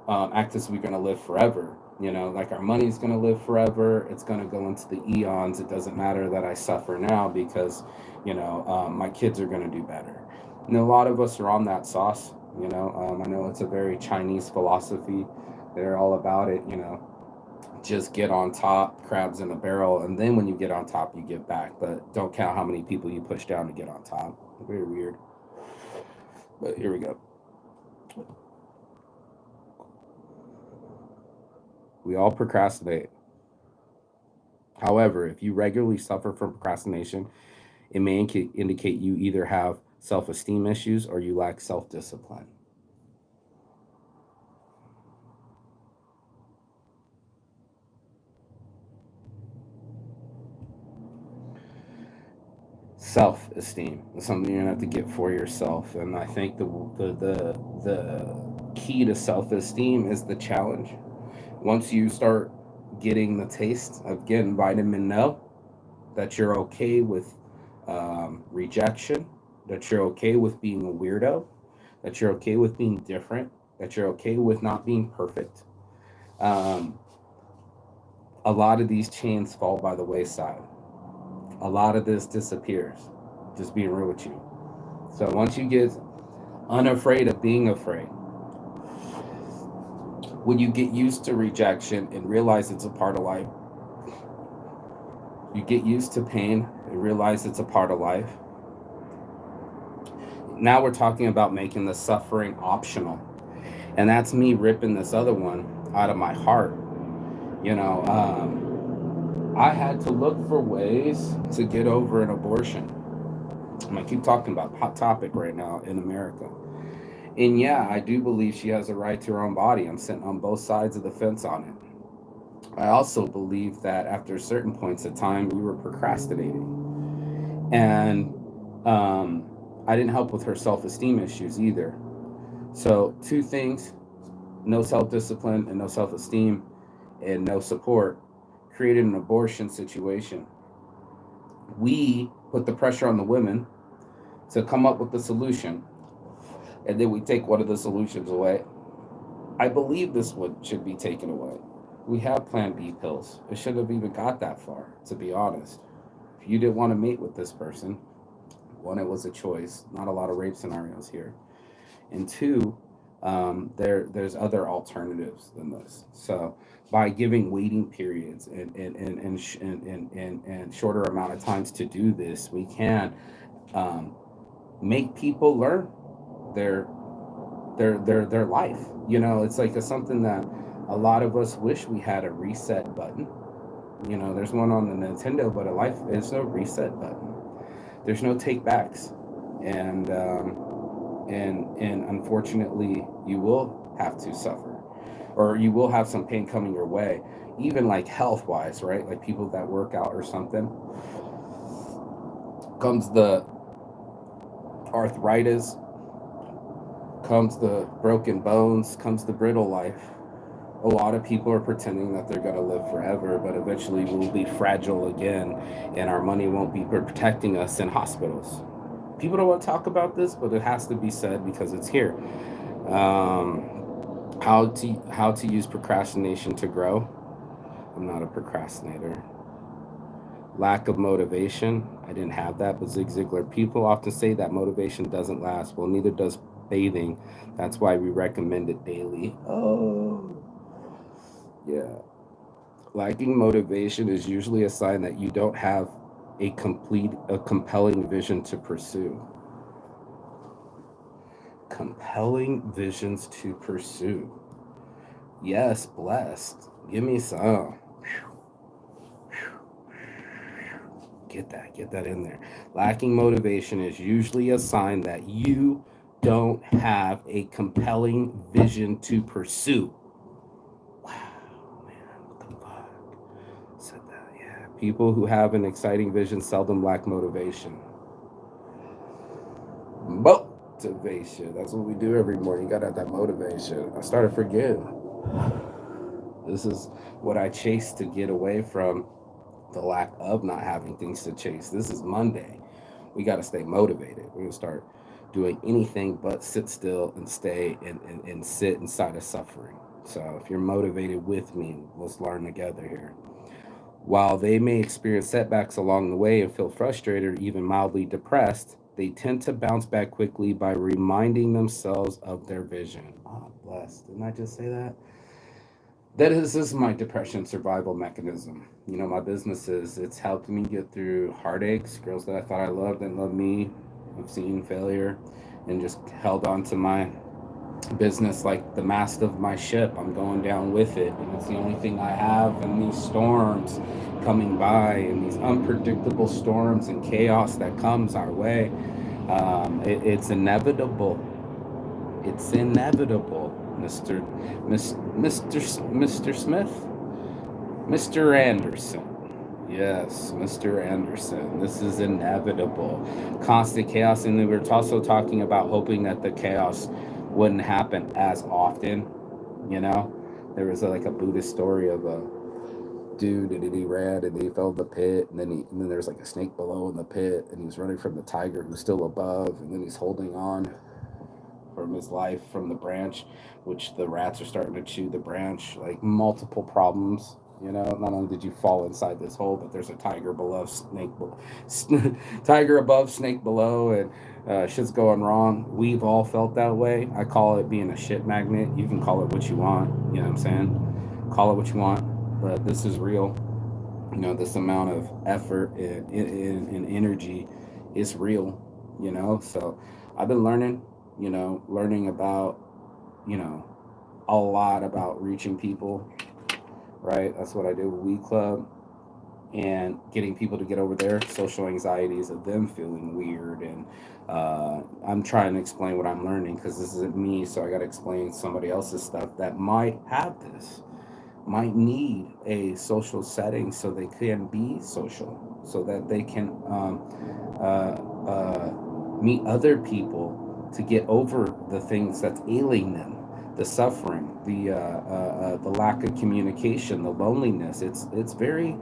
act as we're going to live forever. Like, our money's going to live forever. It's going to go into the eons. It doesn't matter that I suffer now, because, my kids are going to do better. And a lot of us are on that sauce. I know it's a very Chinese philosophy. They're all about it. Just get on top, crabs in a barrel, and then when you get on top, you give back. But don't count how many people you push down to get on top. Very weird. But here we go. We all procrastinate. However, if you regularly suffer from procrastination, it may indicate you either have self-esteem issues or you lack self-discipline. Self-esteem is something you're gonna have to get for yourself, and I think the key to self-esteem is the challenge. Once you start getting the taste of getting vitamin no, that you're okay with rejection, that you're okay with being a weirdo, that you're okay with being different, that you're okay with not being perfect. Um, a lot of these chains fall by the wayside. A lot of this disappears. Just being real with you. So once you get unafraid of being afraid, when you get used to rejection and realize it's a part of life, you get used to pain and realize it's a part of life. Now we're talking about making the suffering optional. And that's me ripping this other one out of my heart. You know, I had to look for ways to get over an abortion. I keep talking about hot topic right now in America. And yeah, I do believe she has a right to her own body. I'm sitting on both sides of the fence on it. I also believe that after certain points of time, we were procrastinating. And I didn't help with her self esteem issues either. So, two things: no self discipline and no self esteem and no support created an abortion situation. We put the pressure on the women to come up with the solution, and then we take one of the solutions away. I believe this one should be taken away. We have Plan B pills. It shouldn't have even got that far, to be honest. If you didn't want to mate with this person, one, it was a choice. Not a lot of rape scenarios here. And two, there's other alternatives than this. So by giving waiting periods and shorter amount of times to do this, we can um, make people learn their their life. You know, it's like something that a lot of us wish we had a reset button. You know, there's one on the Nintendo, but a life there's no reset button. There's no take backs, and and unfortunately, you will have to suffer, or you will have some pain coming your way, even like health wise, right? Like people that work out or something, comes the arthritis, comes the broken bones, comes the brittle life. A lot of people are pretending that they're going to live forever, but eventually we'll be fragile again, and our money won't be protecting us in hospitals. People don't want to talk about this, but it has to be said because it's here. How to use procrastination to grow? I'm not a procrastinator. Lack of motivation. I didn't have that, but Zig Ziglar. People often say that motivation doesn't last. Well, neither does bathing. That's why we recommend it daily. Oh, yeah. Lacking motivation is usually a sign that you don't have a compelling vision to pursue. Compelling visions to pursue. Yes, blessed. Give me some. Get that in there. Lacking motivation is usually a sign that you don't have a compelling vision to pursue. Wow, man, what the fuck? Said that, yeah. People who have an exciting vision seldom lack motivation. Motivation. That's what we do every morning. You gotta have that motivation. I started forgetting. This is what I chase to get away from the lack of not having things to chase. This is Monday. We got to stay motivated. We're going to start doing anything but sit still and stay and sit inside of suffering. So if you're motivated with me, let's learn together here. While they may experience setbacks along the way and feel frustrated or even mildly depressed, they tend to bounce back quickly by reminding themselves of their vision. Oh, blessed. Didn't I just say that? This is my depression survival mechanism. You know, my business is it's helped me get through heartaches, girls that I thought I loved didn't love me. I've seen failure and just held on to my business like the mast of my ship. I'm going down with it, and it's the only thing I have in these storms coming by and these unpredictable storms and chaos that comes our way. It's inevitable. It's inevitable. Mr. Smith, Mr. Anderson. Yes, Mr. Anderson. This is inevitable. Constant chaos, and we were also talking about hoping that the chaos wouldn't happen as often. You know, there was like a Buddhist story of a dude and he ran and he fell in the pit, and then there's like a snake below in the pit, and he was running from the tiger who's still above, and then he's holding on from his life from the branch, which the rats are starting to chew the branch, like multiple problems. You know, not only did you fall inside this hole, but there's a tiger below, tiger above, snake below, and shit's going wrong. We've all felt that way. I call it being a shit magnet. You can call it what you want. You know what I'm saying? Call it what you want, but this is real. You know, this amount of effort and energy is real. You know, so I've been learning. You know, learning about, you know, a lot about reaching people, right? That's what I do with Weed Club, and getting people to get over their social anxieties of them feeling weird. And I'm trying to explain what I'm learning because this isn't me, so I got to explain somebody else's stuff that might have this, might need a social setting so they can be social, so that they can meet other people to get over the things that's ailing them, the suffering, the lack of communication, the loneliness. It's very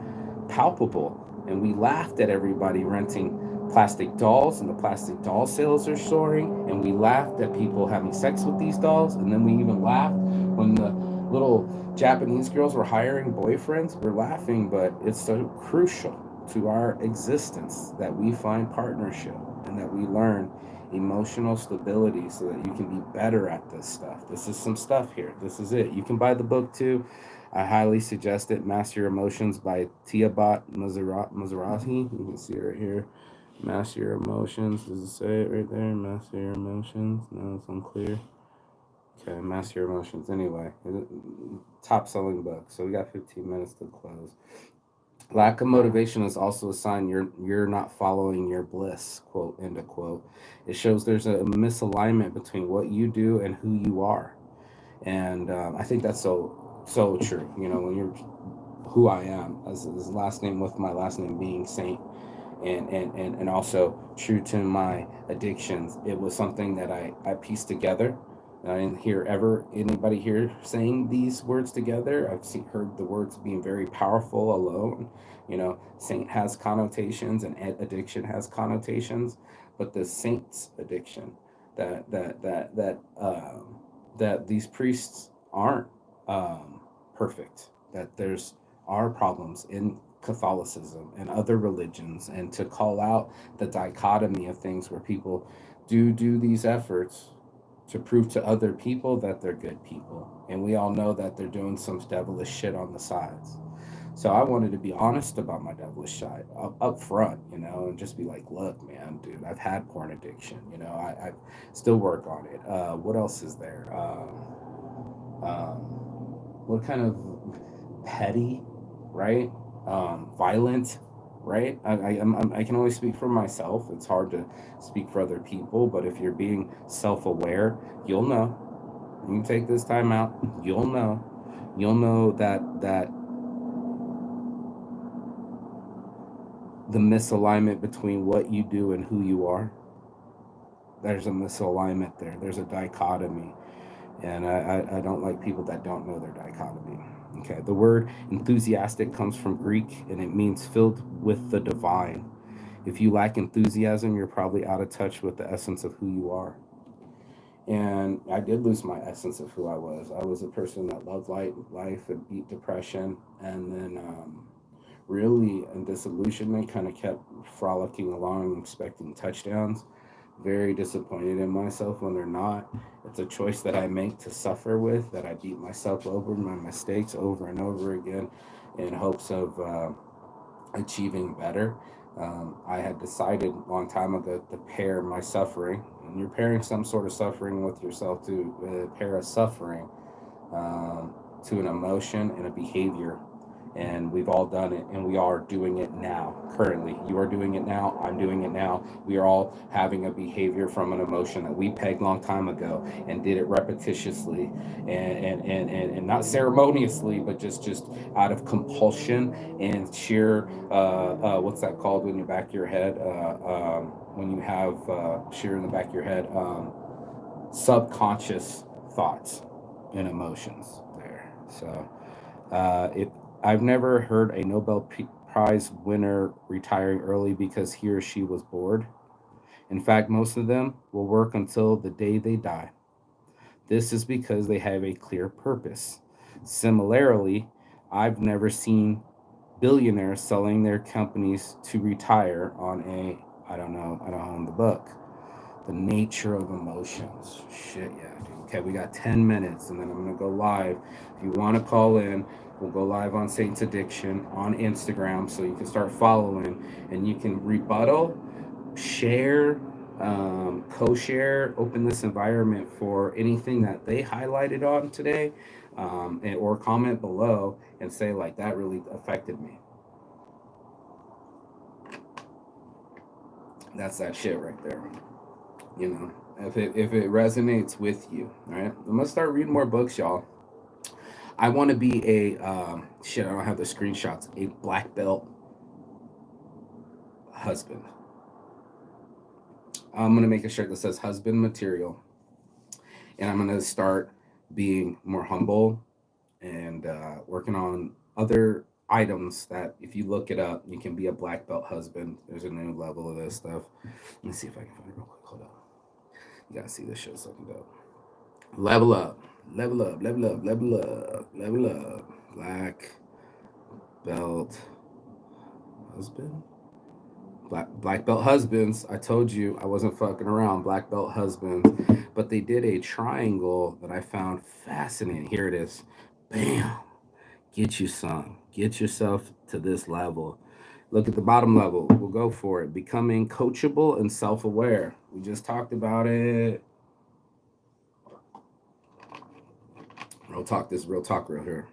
palpable. And we laughed at everybody renting plastic dolls, and the plastic doll sales are soaring. And we laughed at people having sex with these dolls, and then we even laughed when the little Japanese girls were hiring boyfriends. We're laughing, but it's so crucial to our existence that we find partnership and that we learn emotional stability so that you can be better at this stuff. This is some stuff here. This is it. You can buy the book too. I highly suggest it. Master Your Emotions by Tiabat Mizrahi. You can see it right here. Master Your Emotions. Does it say it right there? Master Your Emotions. No, it's unclear. Okay, Master Your Emotions. Anyway, top selling book. So we got 15 minutes to close. Lack of motivation is also a sign you're not following your bliss. Quote, end of quote. It shows there's a misalignment between what you do and who you are, and I think that's so true. You know, when you're who I am as his last name, with my last name being Saint, and also true to my addictions. It was something that I pieced together. And I didn't hear ever anybody here saying these words together. Heard the words being very powerful alone. You know, saint has connotations and addiction has connotations, but the saint's addiction, that these priests aren't perfect. That there's are problems in Catholicism and other religions, and to call out the dichotomy of things where people do these efforts to prove to other people that they're good people, and we all know that they're doing some devilish shit on the sides. So I wanted to be honest about my devilish side up front, you know, and just be like, look, man, dude, I've had porn addiction, you know, I still work on it. What else is there? What kind of petty, right? Violent, right? I can only speak for myself. It's hard to speak for other people, but if you're being self-aware, you'll know. You can take this time out. You'll know. You'll know that the misalignment between what you do and who you are. There's a misalignment there. There's a dichotomy, and I don't like people that don't know their dichotomy. Okay, the word enthusiastic comes from Greek, and it means filled with the divine. If you lack enthusiasm, you're probably out of touch with the essence of who you are. And I did lose my essence of who I was. I was a person that loved life and beat depression, and then really, in disillusionment, kind of kept frolicking along, expecting touchdowns. Very disappointed in myself when they're not. It's a choice that I make to suffer with, that I beat myself over my mistakes over and over again in hopes of achieving better. I had decided a long time ago to pair my suffering, and you're pairing some sort of suffering with yourself, to pair a suffering to an emotion and a behavior. And we've all done it, and we are doing it now. Currently, you are doing it now. I'm doing it now. We are all having a behavior from an emotion that we pegged long time ago and did it repetitiously, and not ceremoniously, but just out of compulsion and sheer what's that called when you back of your head, when you have sheer in the back of your head, subconscious thoughts and emotions there. So it I've never heard a Nobel Prize winner retiring early because he or she was bored. In fact, most of them will work until the day they die. This is because they have a clear purpose. Similarly, I've never seen billionaires selling their companies to retire on a, I don't own the book. The nature of emotions. Shit, yeah, dude. Okay, we got 10 minutes, and then I'm going to go live. If you want to call in, we'll go live on Saints Addiction on Instagram, so you can start following, and you can rebuttal, share, Co-share, open this environment for anything that they highlighted on today, or comment below and say like that really affected me. That's that shit right there. You know, if it resonates with you, right? I'm gonna start reading more books, y'all. I want to be a shit. I don't have the screenshots. A black belt husband. I'm gonna make a shirt that says husband material, and I'm gonna start being more humble and working on other items that if you look it up, you can be a black belt husband. There's a new level of this stuff. Let me see if I can find it real quick. Hold up. You gotta see this shit something dope. Level up, level up, level up, level up, level up. Black belt husband. Black belt husbands. I told you I wasn't fucking around. Black belt husbands. But they did a triangle that I found fascinating. Here it is. Bam. Get you some. Get yourself to this level. Look at the bottom level. We'll go for it. Becoming coachable and self-aware. We just talked about it. Real talk. This is real talk real here.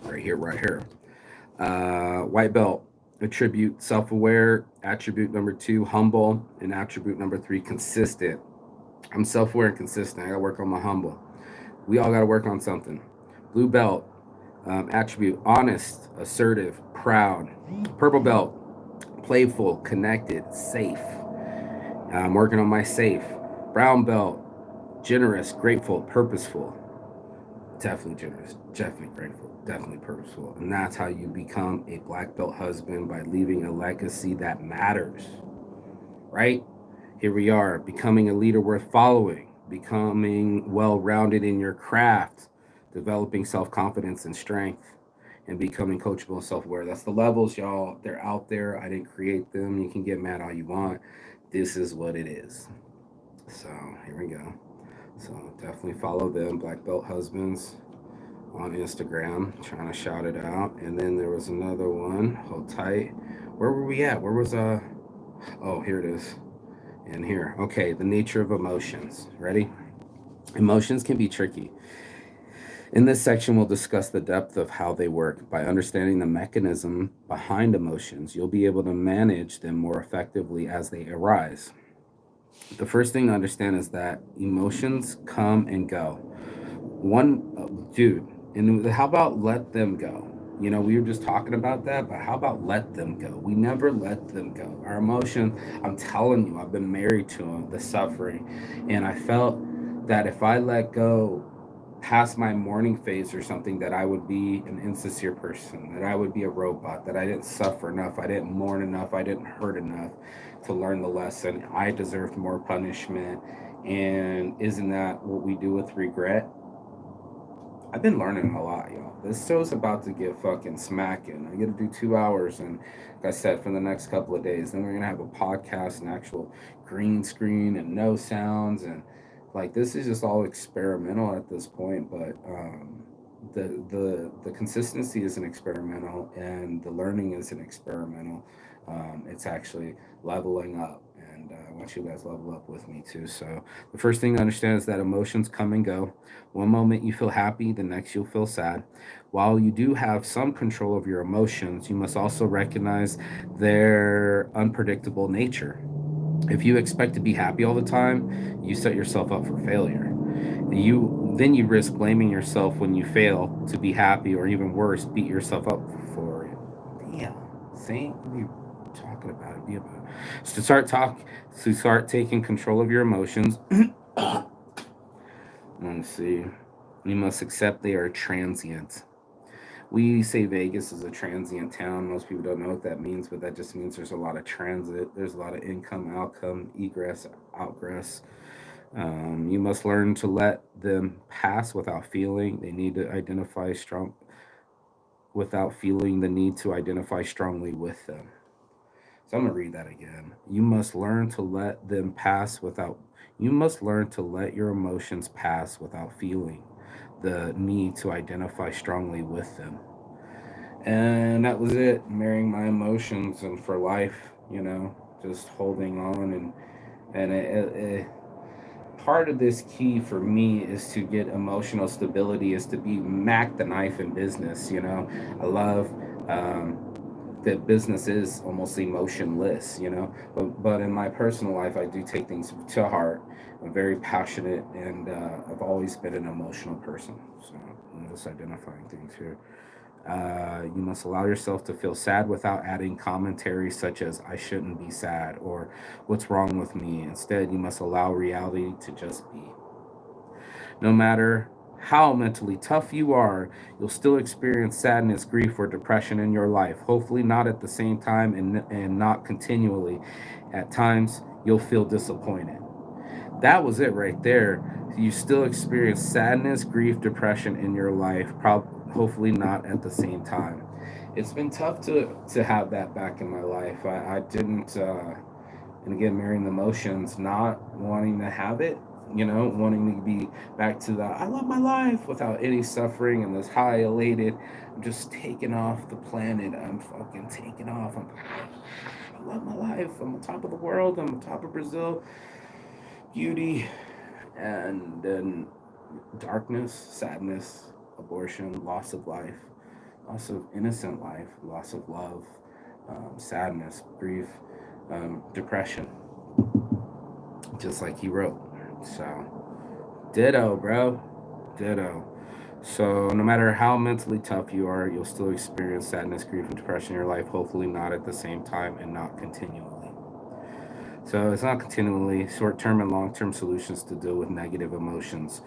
Right here, right here. White belt. Attribute self-aware. Attribute number 2, humble. And attribute number 3, consistent. I'm self-aware and consistent. I gotta work on my humble. We all gotta work on something. Blue belt. Attribute honest, assertive, proud. Purple belt. Playful, connected, safe. I'm working on my safe. Brown belt. Generous, grateful, purposeful. Definitely generous, definitely grateful, definitely purposeful. And that's how you become a black belt husband, by leaving a legacy that matters. Right? Here we are, becoming a leader worth following, becoming well-rounded in your craft, developing self-confidence and strength, and becoming coachable and self-aware. That's the levels, y'all. They're out there. I didn't create them. You can get mad all you want. This is what it is. So here we go. So definitely follow them, Black Belt Husbands, on Instagram. Trying to shout it out. And then there was another one. Hold tight. Where were we at? Where was Oh, here it is. And here. Okay, the nature of emotions. Ready? Emotions can be tricky. In this section, we'll discuss the depth of how they work. By understanding the mechanism behind emotions, you'll be able to manage them more effectively as they arise. The first thing to understand is that emotions come and go. Dude, and how about let them go? You know, we were just talking about that, but how about let them go? We never let them go. Our emotion, I'm telling you, I've been married to them, the suffering. And I felt that if I let go past my mourning phase or something, that I would be an insincere person, that I would be a robot, that I didn't suffer enough, I didn't mourn enough, I didn't hurt enough to learn the lesson. I deserved more punishment. And isn't that what we do with regret? I've been learning a lot, y'all. This show's about to get fucking smacking. I get to do 2 hours, and like I said, for the next couple of days. Then we're gonna have a podcast, an actual green screen, and no sounds, and like this is just all experimental at this point. But the consistency is an experimental, and the learning is an experimental. It's actually leveling up, and I want you guys to level up with me too. So the first thing to understand is that emotions come and go. One moment you feel happy, the next you'll feel sad. While you do have some control of your emotions, you must also recognize their unpredictable nature. If you expect to be happy all the time, you set yourself up for failure. You risk blaming yourself when you fail to be happy, or even worse, beat yourself up for it. Damn, see, we talking about it. Be about it. To start taking control of your emotions. Let's see. You must accept they are transient. We say Vegas is a transient town. Most people don't know what that means, but that just means there's a lot of transit. There's a lot of income, outcome, egress, outgress. You must learn to let them pass without feeling. They need to identify strong without feeling the need to identify strongly with them. So I'm gonna read that again. You must learn to let your emotions pass without feeling the need to identify strongly with them. And that was it. Marrying my emotions and for life, just holding on And part of this key for me is to get emotional stability, is to be Mac the knife in business. I love that business is almost emotionless, but in my personal life, I do take things to heart. I'm very passionate, and I've always been an emotional person. So I'm just identifying things here. You must allow yourself to feel sad without adding commentary such as "I shouldn't be sad" or "What's wrong with me." Instead, you must allow reality to just be. No matter how mentally tough you are, you'll still experience sadness, grief, or depression in your life. Hopefully, not at the same time, and not continually. At times, you'll feel disappointed. That was it right there. You still experience sadness, grief, depression in your life. Hopefully not at the same time. It's been tough to have that back in my life. I didn't, and again, marrying the emotions, not wanting to have it. Wanting to be back to the I love my life without any suffering and this high elated. I'm just taking off the planet. I'm fucking taking off. I love my life. I'm on top of the world. I'm on top of Brazil. Beauty, and then darkness, sadness, abortion, loss of life, loss of innocent life, loss of love, sadness, grief, depression, just like he wrote. So, ditto, bro. Ditto. So, no matter how mentally tough you are, you'll still experience sadness, grief, and depression in your life, hopefully not at the same time and not continually. So it's not continually short term and long term solutions to deal with negative emotions.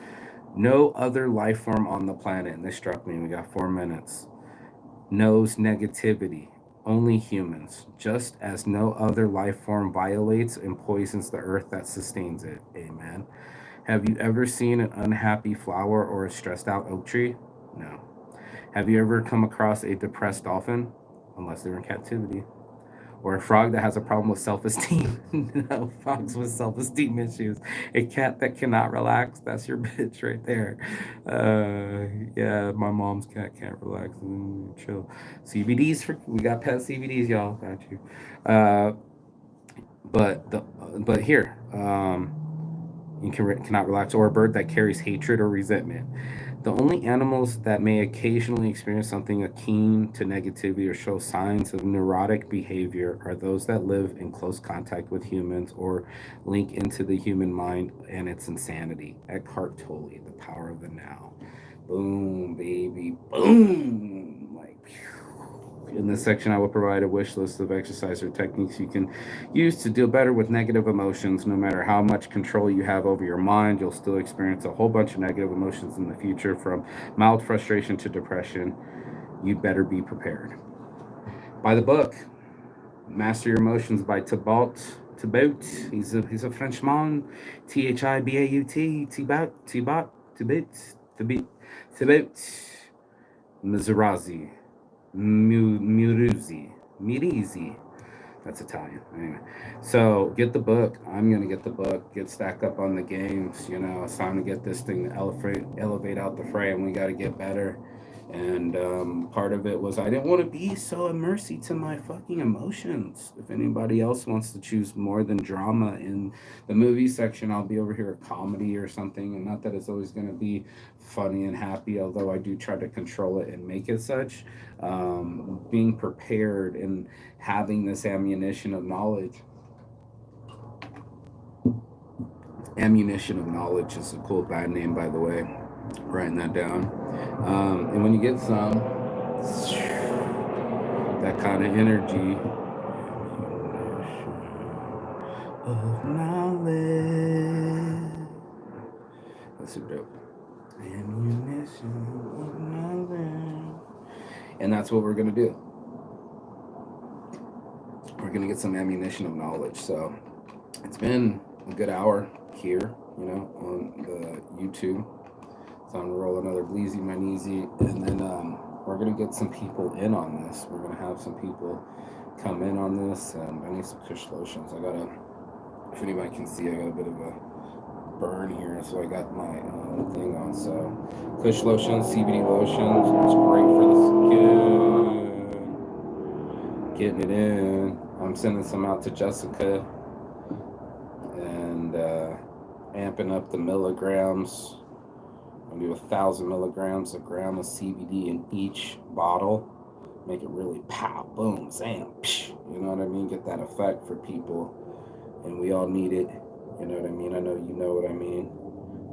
No other life form on the planet, and this struck me, we got 4 minutes, knows negativity. Only humans, just as no other life form violates and poisons the earth that sustains it. Amen. Have you ever seen an unhappy flower or a stressed out oak tree? No. Have you ever come across a depressed dolphin? Unless they're in captivity. Or a frog that has a problem with self-esteem. No, frogs with self-esteem issues. A cat that cannot relax. That's your bitch right there. Yeah, my mom's cat can't relax. Chill. CBDs we got pet CBDs, y'all. Got you. Uh, but here, you cannot relax, or a bird that carries hatred or resentment. The only animals that may occasionally experience something akin to negativity or show signs of neurotic behavior are those that live in close contact with humans or link into the human mind and its insanity. Eckhart Tolle, The Power of the Now. Boom, baby, boom. Like, in this section, I will provide a wish list of exercise or techniques you can use to deal better with negative emotions. No matter how much control you have over your mind, you'll still experience a whole bunch of negative emotions in the future, from mild frustration to depression. You better be prepared. By the book, Master Your Emotions by Thibaut. He's a Frenchman. Thibaut. Mizrazi. Mirizi. That's Italian. Anyway, so get the book. I'm gonna get the book. Get stacked up on the games. It's time to get this thing to elevate out the frame. We got to get better. And part of it was I didn't want to be so immersed to my fucking emotions. If anybody else wants to choose more than drama in the movie section, I'll be over here a comedy or something. And not that it's always going to be funny and happy, although I do try to control it and make it such. Being prepared and having this ammunition of knowledge. Ammunition of knowledge is a cool bad name, by the way. Writing that down. And when you get some, that kind of energy of knowledge. That's a dope. Ammunition of knowledge. And that's what we're going to do. We're going to get some ammunition of knowledge. So it's been a good hour here, on the YouTube. So I'm gonna roll another Bleezy My Kneesy, and then we're gonna get some people in on this. We're gonna have some people come in on this, and I need some Kush lotions. If anybody can see, I got a bit of a burn here, so I got my thing on. So Kush lotions, CBD lotions, it's great for the skin. Getting it in. I'm sending some out to Jessica. And amping up the milligrams. I'll do 1,000 milligrams, a gram of CBD in each bottle. Make it really pow, boom, zam, psh, you know what I mean? Get that effect for people. And we all need it. You know what I mean? I know you know what I mean.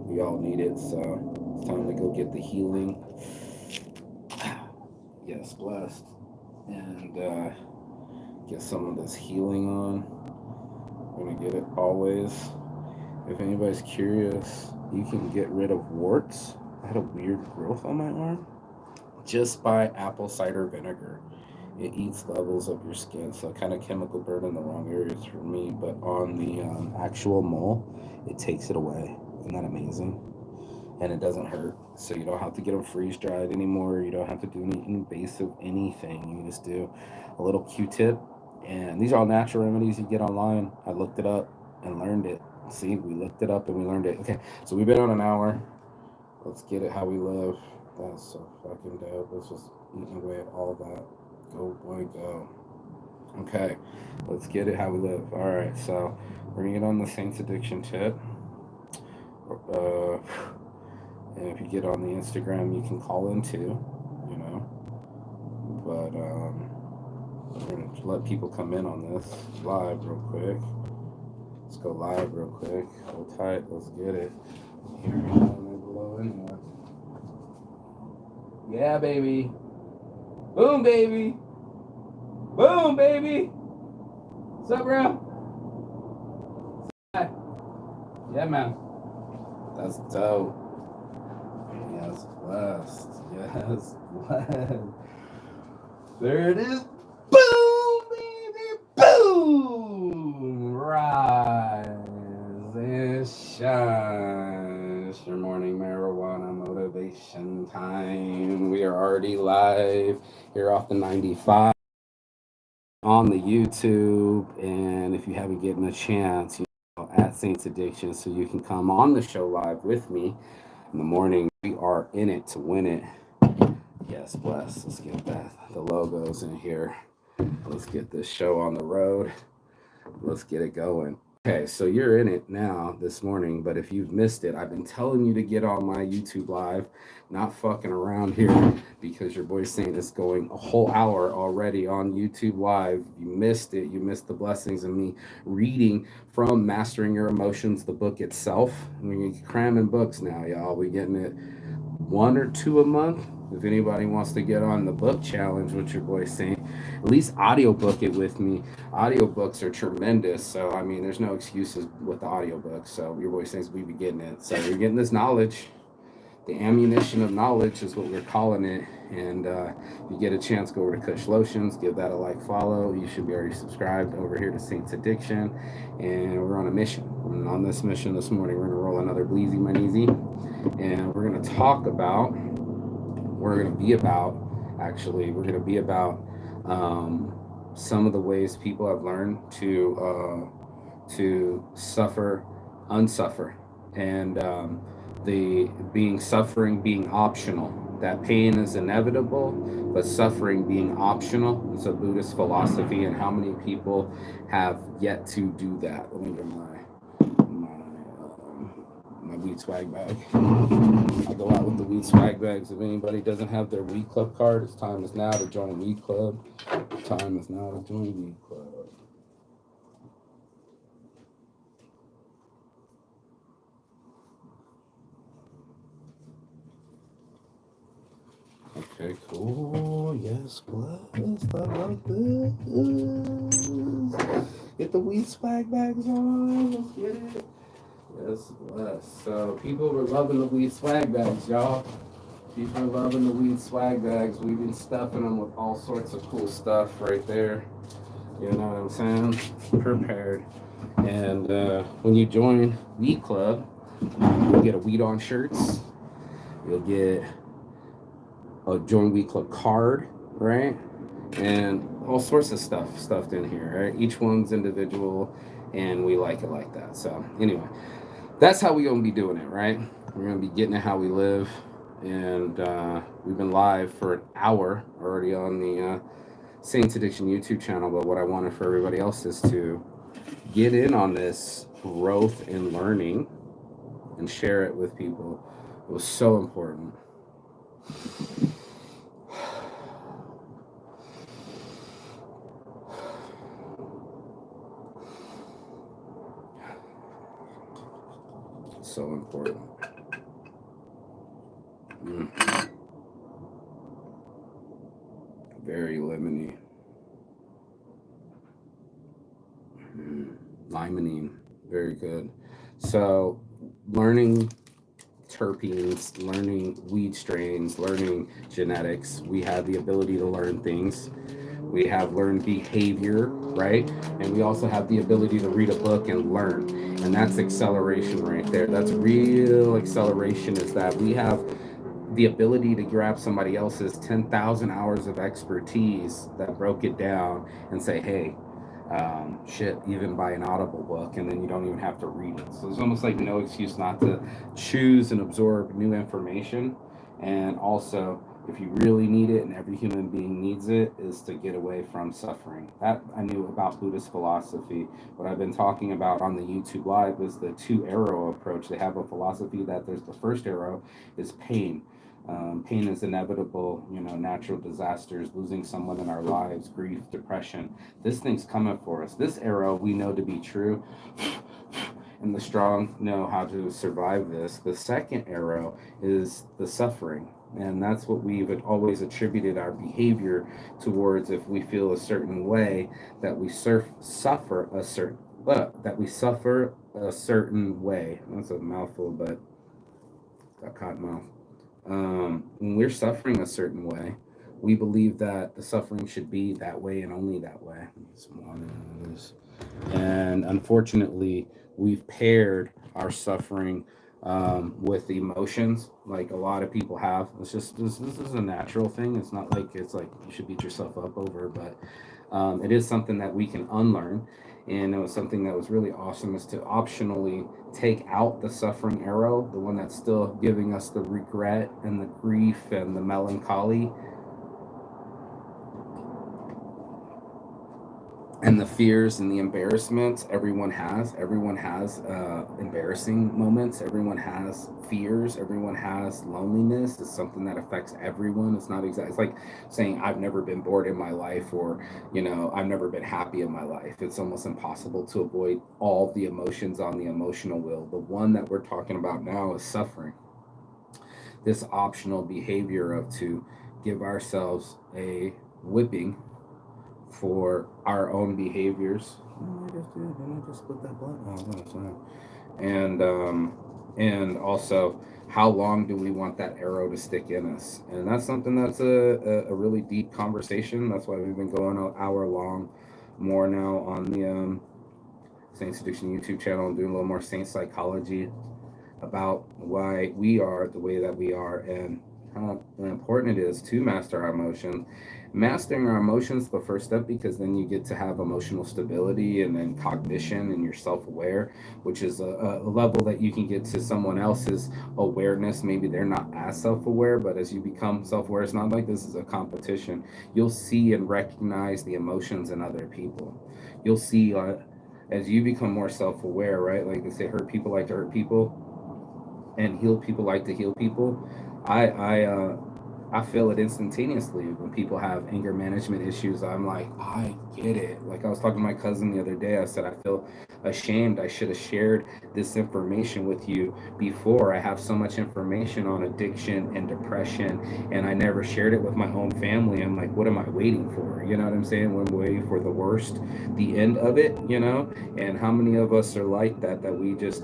We all need it. So it's time to go get the healing. Yes, blessed. And get some of this healing on. We're going to get it always. If anybody's curious, you can get rid of warts. I had a weird growth on my arm just by apple cider vinegar. It eats levels of your skin, so kind of chemical burn in the wrong areas for me, but on the actual mole, it takes it away. Isn't that amazing? And it doesn't hurt, so you don't have to get them freeze dried anymore. You don't have to do any invasive anything. You can just do a little Q-tip, and these are all natural remedies you get online. I looked it up and learned it. See, we looked it up and we learned it. Okay, so we've been on an hour. Let's get it how we live. That's so fucking dope. Let's just eat away at all that. Go, boy, go. Okay, let's get it how we live. All right, so we're gonna get on the Saints Addiction tip. And if you get on the Instagram, you can call in too, you know. But we're gonna let people come in on this live real quick. Let's go live real quick. Hold tight. Let's get it. Here we go. Below anyway. Yeah, baby. Boom, baby. Boom, baby. What's up, bro? Hi. Yeah, man. That's dope. Yes, blessed. Yes, blessed. There it is. Boom, baby. Boom. Rise and shine. It's your morning marijuana motivation time. We are already live here off the 95 on the YouTube. And if you haven't gotten a chance, you know, at Saints Addiction, so you can come on the show live with me in the morning. We are in it to win it. Yes, bless. Let's get the logos in here. Let's get this show on the road. Let's get it going. Okay, so you're in it now this morning, but if you've missed it, I've been telling you to get on my YouTube live, not fucking around here, because your boy Saint is going a whole hour already on YouTube live. You missed it. You missed the blessings of me reading from Mastering Your Emotions, the book itself. We're cramming books now, y'all. We're getting it 1 or 2 a month. If anybody wants to get on the book challenge with your boy Saint, at least audiobook it with me. Audiobooks are tremendous. So, I mean, there's no excuses with the audiobooks. So, your boy Saints, we be getting it. So, you're getting this knowledge. The ammunition of knowledge is what we're calling it. And if you get a chance, go over to Kush Lotions, give that a like, follow. You should be already subscribed over here to Saints Addiction. And we're on a mission. And on this mission this morning, we're going to roll another Bleezy Maneezy. And we're going to talk about, we're going to be about some of the ways people have learned to suffer, unsuffer, and the suffering being optional. That pain is inevitable, but suffering being optional is a Buddhist philosophy, and how many people have yet to do that? Let me get my weed swag bag. I go out with the weed swag bags. If anybody doesn't have their weed club card, it's time is now to join weed club. Time is now to join weed club. Okay, cool. Yes, blessed. I love this. Get the weed swag bags on. Let's get it. Yes, blessed. So people were loving the weed swag bags, y'all. People are loving the weed swag bags. We've been stuffing them with all sorts of cool stuff right there. You know what I'm saying? Prepared. And when you join Weed Club, you'll get a Weed On shirts. You'll get a Join Weed Club card, right? And all sorts of stuff stuffed in here, right? Each one's individual, and we like it like that. So anyway, that's how we're going to be doing it, right? We're going to be getting it how we live. And we've been live for an hour already on the Saints Addiction YouTube channel. But what I wanted for everybody else is to get in on this growth and learning and share it with people. It was so important. So important. Very lemony. Limonene. Very good. So, learning terpenes, learning weed strains, learning genetics, we have the ability to learn things. We have learned behavior, right? And we also have the ability to read a book and learn. And that's acceleration right there. That's real acceleration, is that we have the ability to grab somebody else's 10,000 hours of expertise that broke it down and say, hey, shit, even buy an Audible book, and then you don't even have to read it. So there's almost like no excuse not to choose and absorb new information. And also, if you really need it, and every human being needs it, is to get away from suffering. That I knew about Buddhist philosophy. What I've been talking about on the YouTube Live is the two arrow approach. They have a philosophy that there's the first arrow is pain. Pain is inevitable, natural disasters, losing someone in our lives, grief, depression. This thing's coming for us. This arrow we know to be true, and the strong know how to survive this. The second arrow is the suffering. And that's what we've always attributed our behavior towards. If we feel a certain way, that we suffer a certain way. That's a mouthful, but got cotton mouth. When we're suffering a certain way, we believe that the suffering should be that way and only that way. And unfortunately, we've paired our suffering with emotions, like a lot of people have. It's just this is a natural thing. It's not like it's like you should beat yourself up over, but it is something that we can unlearn. And it was something that was really awesome, is to optionally take out the suffering arrow, the one that's still giving us the regret and the grief and the melancholy and the fears and the embarrassments. Everyone has embarrassing moments. Everyone has fears. Everyone has loneliness. It's something that affects everyone. It's not exactly, it's like saying I've never been bored in my life, or I've never been happy in my life. It's almost impossible to avoid all the emotions on the emotional wheel. The one that we're talking about now is suffering. This optional behavior of to give ourselves a whipping for our own behaviors. I just split that blunt. And also, how long do we want that arrow to stick in us? And that's something that's a really deep conversation. That's why we've been going an hour long more now on the Saint Seduction YouTube channel, and doing a little more Saint psychology about why we are the way that we are, and how important it is to master our emotions. Mastering our emotions, the first step, because then you get to have emotional stability, and then cognition, and you're self-aware, which is a level that you can get to someone else's awareness. Maybe they're not as self-aware, but as you become self-aware, it's not like this is a competition. You'll see and recognize the emotions in other people. You'll see as you become more self-aware, right? Like they say, hurt people like to hurt people, and heal people like to heal people. I feel it instantaneously when people have anger management issues. I'm like, I get it. Like I was talking to my cousin the other day. I said, I feel ashamed. I should have shared this information with you before. I have so much information on addiction and depression, and I never shared it with my own family. I'm like, what am I waiting for? You know what I'm saying? When I'm waiting for the worst, the end of it, And how many of us are like that we just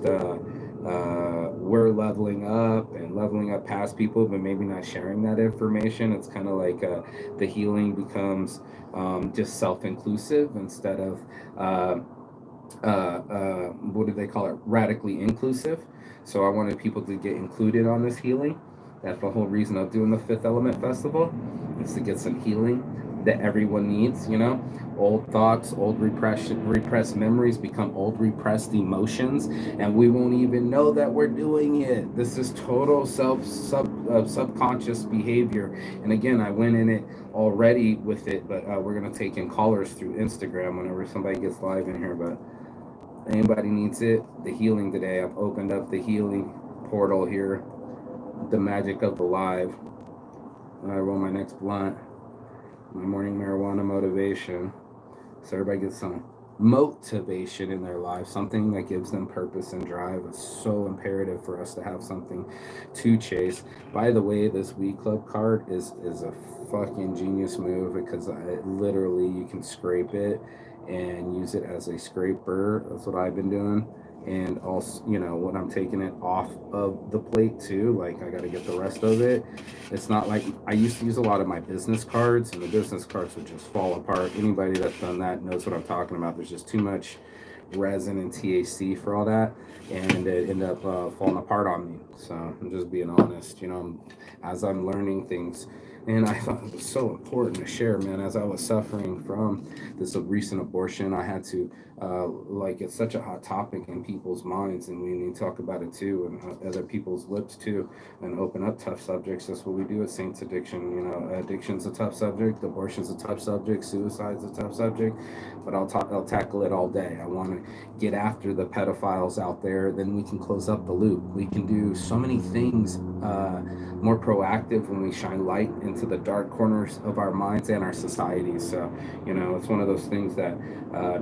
we're leveling up past people, but maybe not sharing that information. It's kind of like the healing becomes just self-inclusive instead of what do they call it, radically inclusive. So I wanted people to get included on this healing. That's the whole reason of doing the Fifth Element Festival, is to get some healing that everyone needs. Old thoughts, old repressed memories become old repressed emotions, and we won't even know that we're doing it. This is total subconscious behavior. And again, I went in it already with it, but we're gonna take in callers through Instagram whenever somebody gets live in here. But anybody needs it, the healing today, I've opened up the healing portal here. The magic of the live. I roll my next blunt. My morning marijuana motivation. So everybody gets some motivation in their life, something that gives them purpose and drive. It's so imperative for us to have something to chase. By the way, this weed club card is a fucking genius move, because literally you can scrape it and use it as a scraper. That's what I've been doing. And also, when I'm taking it off of the plate too, like I got to get the rest of it. It's not like I used to use a lot of my business cards, and the business cards would just fall apart. Anybody that's done that knows what I'm talking about. There's just too much resin and THC for all that, and it ended up falling apart on me. So I'm just being honest, as I'm learning things. And I thought it was so important to share, man. As I was suffering from this recent abortion, I had to, it's such a hot topic in people's minds, and we need to talk about it too, and other people's lips too, and open up tough subjects. That's what we do at Saints Addiction. Addiction's a tough subject, abortion's a tough subject, suicide's a tough subject, but I'll tackle it all day. I want to get after the pedophiles out there. Then we can close up the loop. We can do so many things more proactive when we shine light into the dark corners of our minds and our societies. So, it's one of those things that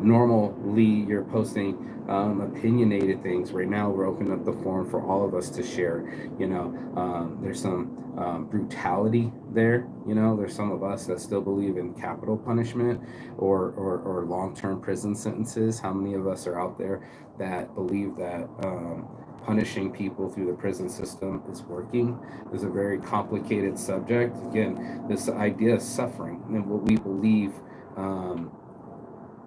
normally you're posting opinionated things. Right now, we're opening up the forum for all of us to share. There's some brutality there. There's some of us that still believe in capital punishment or long-term prison sentences. How many of us are out there that believe that punishing people through the prison system is working? Is a very complicated subject. Again, this idea of suffering and what we believe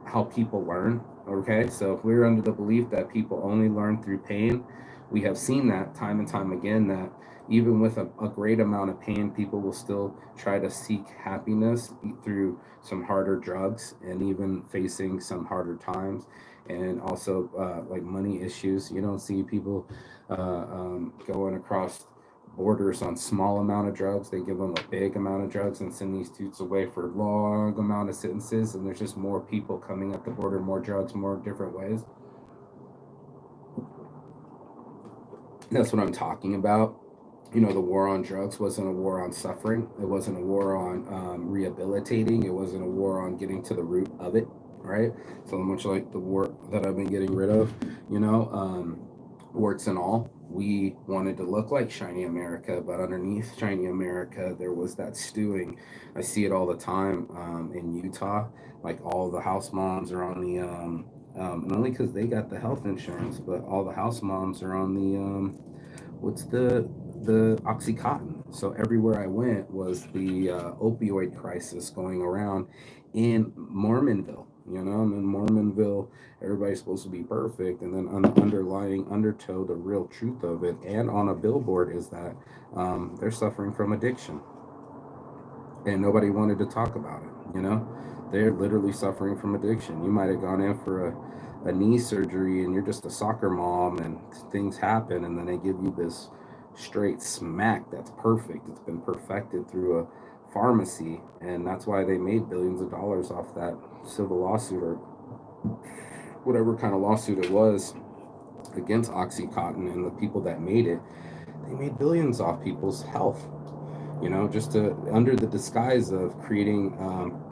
how people learn. Okay, so if we're under the belief that people only learn through pain, we have seen that time and time again, that even with a great amount of pain, people will still try to seek happiness through some harder drugs, and even facing some harder times, and also like money issues. You don't see people going across borders on small amount of drugs. They give them a big amount of drugs and send these dudes away for long amount of sentences, and there's just more people coming at the border, more drugs, more different ways. That's what I'm talking about. The war on drugs wasn't a war on suffering. It wasn't a war on rehabilitating. It wasn't a war on getting to the root of it, right? So much like the war that I've been getting rid of, warts and all. We wanted to look like shiny America, but underneath shiny America, there was that stewing. I see it all the time in Utah. Like, all the house moms are on the, not only because they got the health insurance, but all the house moms are on the, what's the Oxycontin. So everywhere I went was the opioid crisis going around in Mormonville. In Mormonville, everybody's supposed to be perfect, and then underlying undertow, the real truth of it, and on a billboard, is that they're suffering from addiction, and nobody wanted to talk about it. They're literally suffering from addiction. You might have gone in for a knee surgery, and you're just a soccer mom, and things happen, and then they give you this straight smack that's perfect. It's been perfected through a pharmacy, and that's why they made billions of dollars off that civil lawsuit, or whatever kind of lawsuit it was, against Oxycontin. And the people that made it, they made billions off people's health, just under the disguise of creating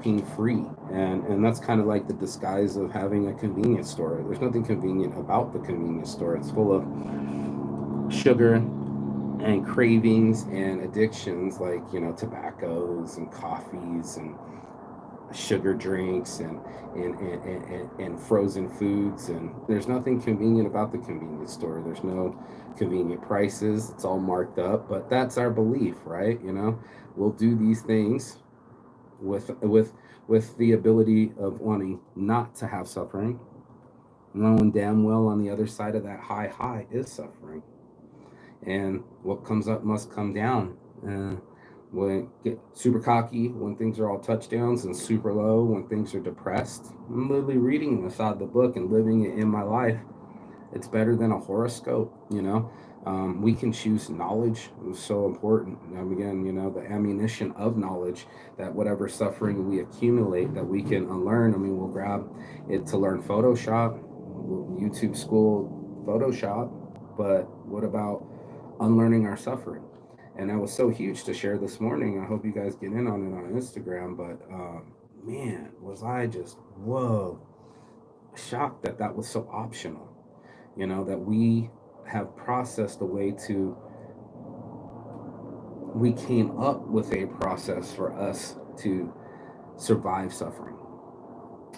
pain free. And that's kind of like the disguise of having a convenience store. There's nothing convenient about the convenience store. It's full of sugar and cravings and addictions, like tobaccos and coffees and sugar drinks and frozen foods. And there's nothing convenient about the convenience store. There's no convenient prices. It's all marked up. But that's our belief, right? We'll do these things with the ability of wanting not to have suffering, knowing damn well on the other side of that high is suffering. And what comes up must come down. When get super cocky when things are all touchdowns, and super low when things are depressed. I'm literally reading this out of the book and living it in my life. It's better than a horoscope. We can choose knowledge. It's so important. Again, the ammunition of knowledge, that whatever suffering we accumulate, that we can unlearn. We'll grab it to learn Photoshop, YouTube school Photoshop, but what about unlearning our suffering. And that was so huge to share this morning. I hope you guys get in on it on Instagram. But man, was I just, whoa, shocked that that was so optional. That we have processed a way to, we came up with a process for us to survive suffering.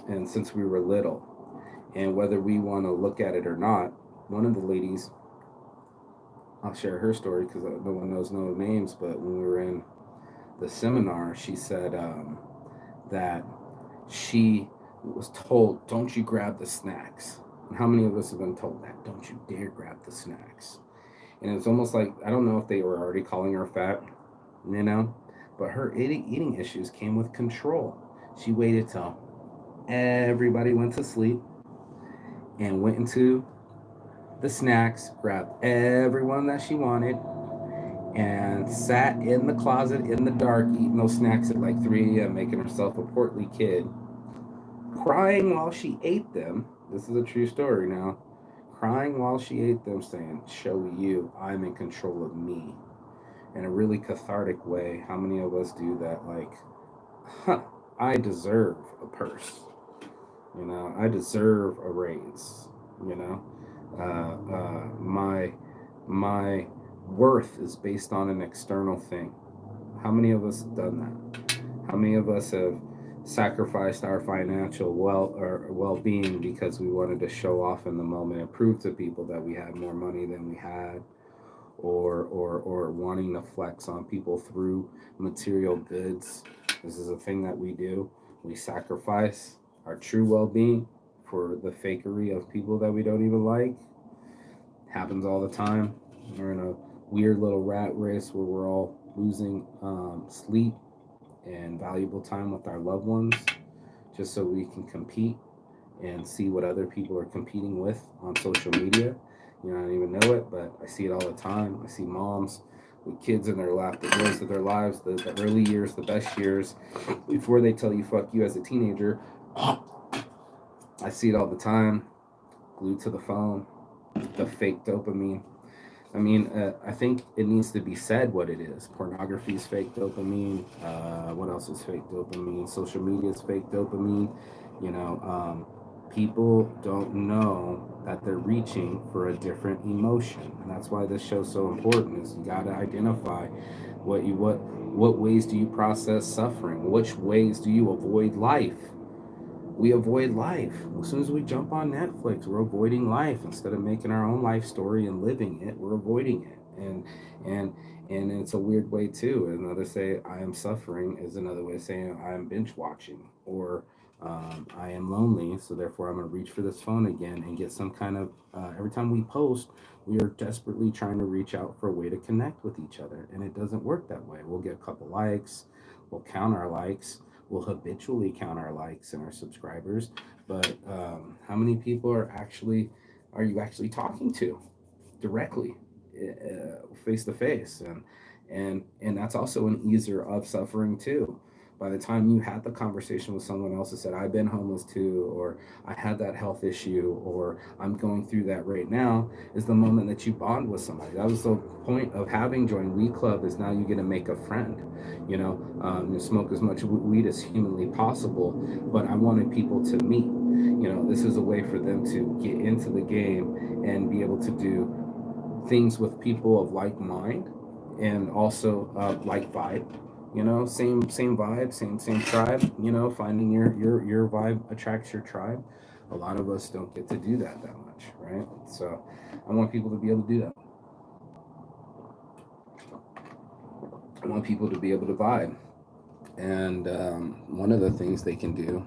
And since we were little, and whether we want to look at it or not, one of the ladies, I'll share her story because no one knows no names, but when we were in the seminar, she said that she was told, don't you grab the snacks. And how many of us have been told that? Don't you dare grab the snacks. And it's almost like, I don't know if they were already calling her fat, you know, but her eating issues came with control. She waited till everybody went to sleep and went into the snacks, grabbed everyone that she wanted, and sat in the closet in the dark eating those snacks at like 3 a.m., making herself a portly kid, crying while she ate them. This is a true story now. Crying while she ate them, saying, show you, I'm in control of me. In a really cathartic way. How many of us do that? Like, I deserve a purse. I deserve a raise. You know, my worth is based on an external thing. How many of us have done that? How many of us have sacrificed our financial well-being because we wanted to show off in the moment and prove to people that we had more money than we had, or wanting to flex on people through material goods? This is a thing that we do. We sacrifice our true well-being for the fakery of people that we don't even like. Happens all the time. We're in a weird little rat race where we're all losing sleep and valuable time with our loved ones just so we can compete and see what other people are competing with on social media. I don't even know it, but I see it all the time. I see moms with kids in their lap, the years of their lives, the early years, the best years, before they tell you fuck you as a teenager. I see it all the time. Glued to the phone, the fake dopamine. I think it needs to be said what it is. Pornography is fake dopamine. What else is fake dopamine? Social media is fake dopamine. People don't know that they're reaching for a different emotion, and that's why this show's so important. Is you got to identify what ways do you process suffering? Which ways do you avoid life? We avoid life. As soon as we jump on Netflix, we're avoiding life. Instead of making our own life story and living it, we're avoiding it. And it's a weird way too. Another say I am suffering is another way of saying I am binge watching, or I am lonely, so therefore I'm going to reach for this phone again and get some kind of. Every time we post, we are desperately trying to reach out for a way to connect with each other, and it doesn't work that way. We'll get a couple likes, we'll count our likes, we'll habitually count our likes and our subscribers, but how many people are you actually talking to directly, face to face? And that's also an easer of suffering too. By the time you had the conversation with someone else that said, I've been homeless too, or I had that health issue, or I'm going through that right now, is the moment that you bond with somebody. That was the point of having joined Weed Club, is now you get to make a friend. You smoke as much weed as humanly possible, but I wanted people to meet. This is a way for them to get into the game and be able to do things with people of like mind and also like vibe. Same vibe, same tribe. Finding your vibe attracts your tribe. A lot of us don't get to do that much, right? So I want people to be able to do that. I want people to be able to vibe. And one of the things they can do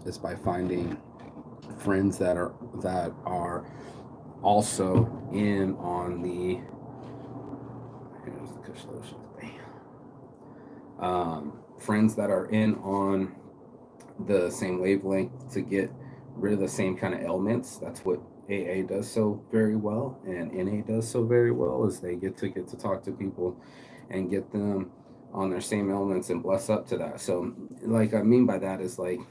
is by finding friends that are also in on the. Here's the Kush lotion. Friends that are in on the same wavelength to get rid of the same kind of ailments. That's what AA does so very well, and NA does so very well, is they get to talk to people and get them on their same elements and bless up to that. So like I mean by that is like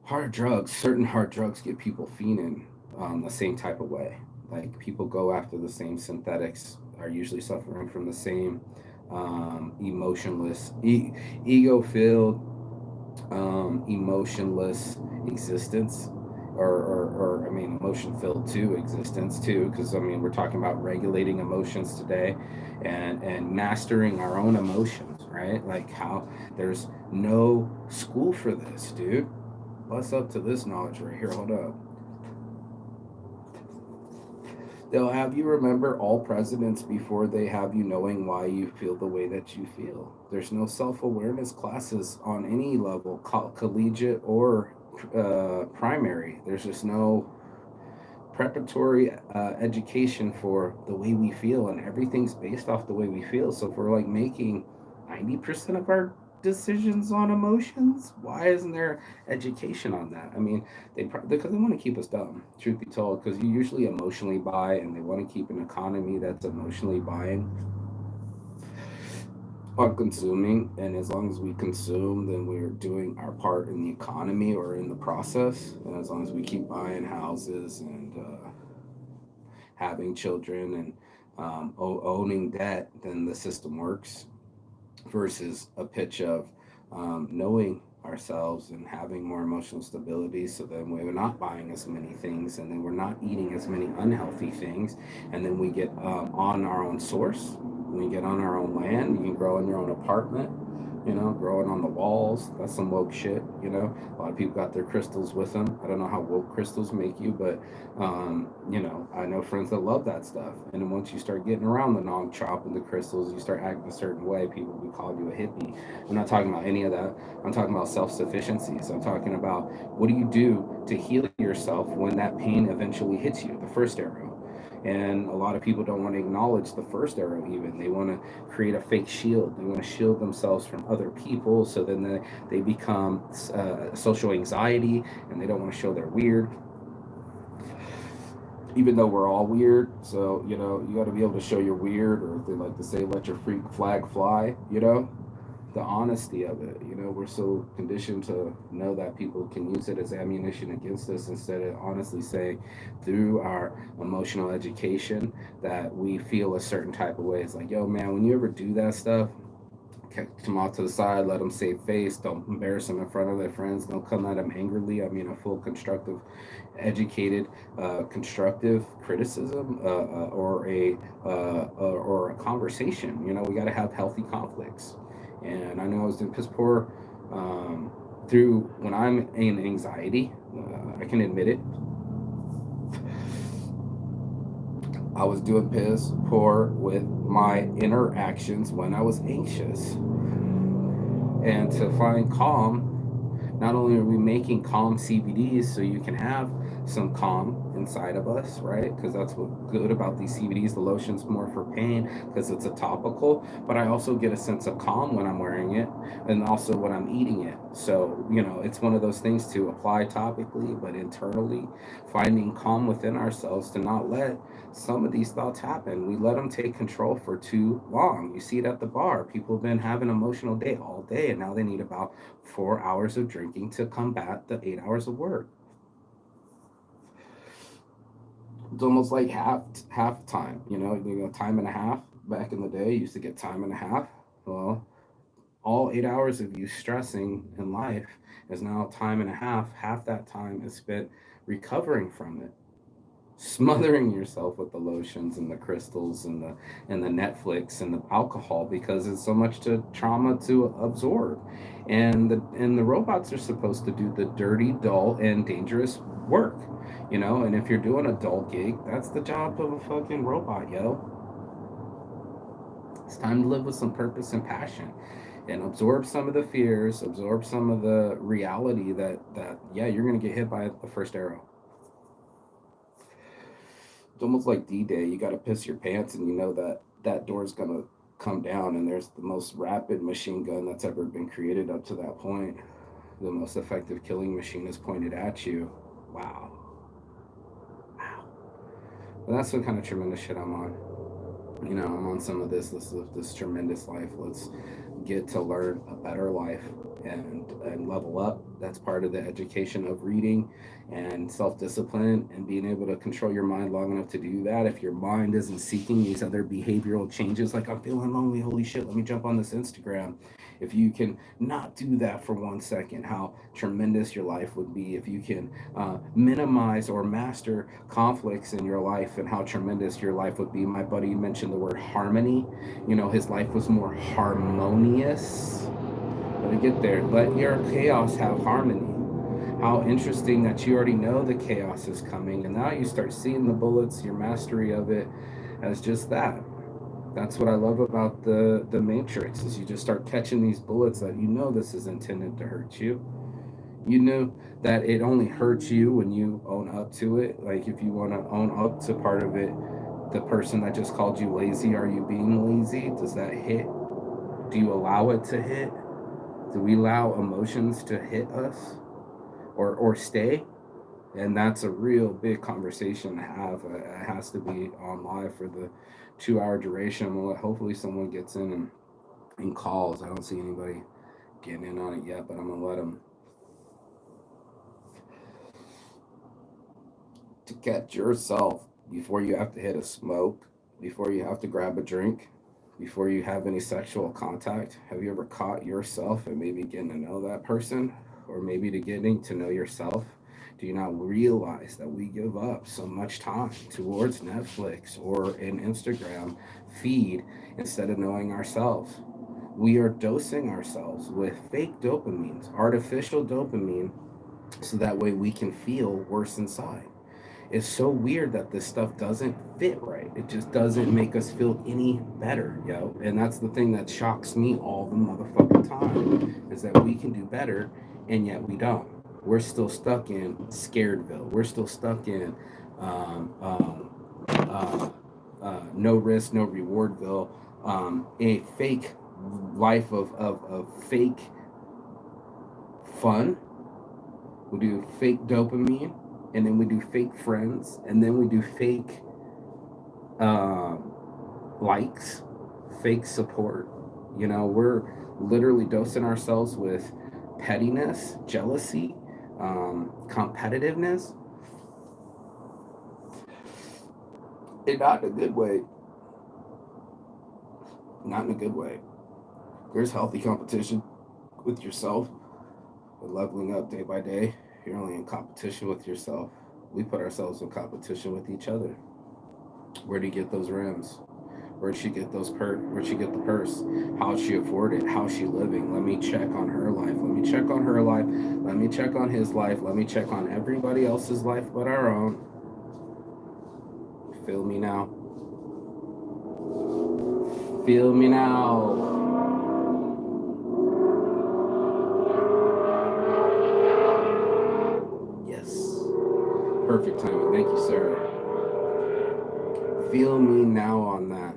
certain hard drugs get people fiending the same type of way. Like people go after the same synthetics, are usually suffering from the same emotionless, ego filled, emotionless existence, or I mean, emotion filled to existence too. Because I mean, we're talking about regulating emotions today, and mastering our own emotions, right? Like how there's no school for this, dude. Bust up to this knowledge right here. Hold up. They'll have you remember all presidents before they have you knowing why you feel the way that you feel. There's no self awareness classes on any level, collegiate or primary. There's just no preparatory education for the way we feel, and everything's based off the way we feel. So if we're like making 90% of our decisions on emotions, why isn't there education on that? I mean, because they want to keep us dumb, truth be told, because you usually emotionally buy, and they want to keep an economy that's emotionally buying on consuming. And as long as we consume, then we're doing our part in the economy or in the process. And as long as we keep buying houses and having children and owning debt, then the system works. Versus a pitch of knowing ourselves and having more emotional stability, so then we're not buying as many things, and then we're not eating as many unhealthy things, and then we get on our own source, we get on our own land. You can grow in your own apartment, growing on the walls. That's some woke shit. A lot of people got their crystals with them. I don't know how woke crystals make you, but I know friends that love that stuff. And then once you start getting around the nog chop and the crystals, you start acting a certain way. People will call you a hippie. I'm not talking about any of that. I'm talking about self sufficiency. So I'm talking about, what do you do to heal yourself when that pain eventually hits you? The first arrow. And a lot of people don't want to acknowledge the first arrow, even. They want to create a fake shield. They want to shield themselves from other people. So then they become social anxiety, and they don't want to show they're weird, even though we're all weird. So, you got to be able to show you're weird, or they like to say, let your freak flag fly, the honesty of it. We're so conditioned to know that people can use it as ammunition against us, instead of honestly saying, through our emotional education, that we feel a certain type of way. It's like, yo, man, when you ever do that stuff, catch them off to the side, let them save face, don't embarrass them in front of their friends, don't come at them angrily. I mean, a full constructive, educated, constructive criticism, or a conversation. We got to have healthy conflicts. And I know I was doing piss poor through when I'm in anxiety. I can admit it. I was doing piss poor with my interactions when I was anxious. And to find calm, not only are we making calm CBDs so you can have some calm inside of us, right? Because that's what's good about these CBDs. The lotion's more for pain because it's a topical, but I also get a sense of calm when I'm wearing it, and also when I'm eating it. So, it's one of those things to apply topically, but internally, finding calm within ourselves to not let some of these thoughts happen. We let them take control for too long. You see it at the bar. People have been having an emotional day all day, and now they need about 4 hours of drinking to combat the 8 hours of work. It's almost like half time. Time and a half. Back in the day, you used to get time and a half. Well, all 8 hours of you stressing in life is now time and a half. Half that time is spent recovering from it, smothering yourself with the lotions and the crystals and the Netflix and the alcohol, because it's so much to trauma to absorb. And the robots are supposed to do the dirty, dull, and dangerous work. And if you're doing a dull gig, that's the job of a fucking robot, yo. It's time to live with some purpose and passion, and absorb some of the fears, absorb some of the reality that yeah, you're gonna get hit by the first arrow. It's almost like D-Day. You got to piss your pants, and you know that that door's gonna come down, and there's the most rapid machine gun that's ever been created up to that point. The most effective killing machine is pointed at you. Wow, wow. But that's what kind of tremendous shit I'm on. I'm on some of this tremendous life. Let's get to learn a better life and level up. That's part of the education of reading and self-discipline and being able to control your mind long enough to do that. If your mind isn't seeking these other behavioral changes, like I'm feeling lonely, holy shit, let me jump on this Instagram. If you can not do that for 1 second, how tremendous your life would be. If you can minimize or master conflicts in your life, and how tremendous your life would be. My buddy mentioned the word harmony. His life was more harmonious. Let me get there. Let your chaos have harmony. How interesting that you already know the chaos is coming, and now you start seeing the bullets, your mastery of it, as just that. That's what I love about the Matrix, is you just start catching these bullets that this is intended to hurt you. You know that it only hurts you when you own up to it. Like, if you want to own up to part of it, the person that just called you lazy, are you being lazy? Does that hit? Do you allow it to hit? Do we allow emotions to hit us or stay? And that's a real big conversation to have. It has to be on live for the 2 hour duration. Hopefully someone gets in and calls. I don't see anybody getting in on it yet, but I'm going to let them. To catch yourself before you have to hit a smoke, before you have to grab a drink, before you have any sexual contact. Have you ever caught yourself and maybe getting to know that person, or maybe to getting to know yourself? Do you not realize that we give up so much time towards Netflix or an Instagram feed instead of knowing ourselves? We are dosing ourselves with fake dopamines, artificial dopamine, so that way we can feel worse inside. It's so weird that this stuff doesn't fit right. It just doesn't make us feel any better, And that's the thing that shocks me all the motherfucking time, is that we can do better, and yet we don't. We're still stuck in Scaredville. We're still stuck in no risk, no rewardville. A fake life of fake fun. We do fake dopamine, and then we do fake friends, and then we do fake likes, fake support. We're literally dosing ourselves with pettiness, jealousy, competitiveness, and not in a good way. Not in a good way. There's healthy competition with yourself, but leveling up day by day. You're only in competition with yourself. We put ourselves in competition with each other. Where do you get those rims? Where'd she get where'd she get the purse? How'd she afford it? How's she living? Let me check on her life. Let me check on her life. Let me check on his life. Let me check on everybody else's life but our own. Feel me now. Feel me now. Perfect timing. Thank you, sir. Feel me now on that.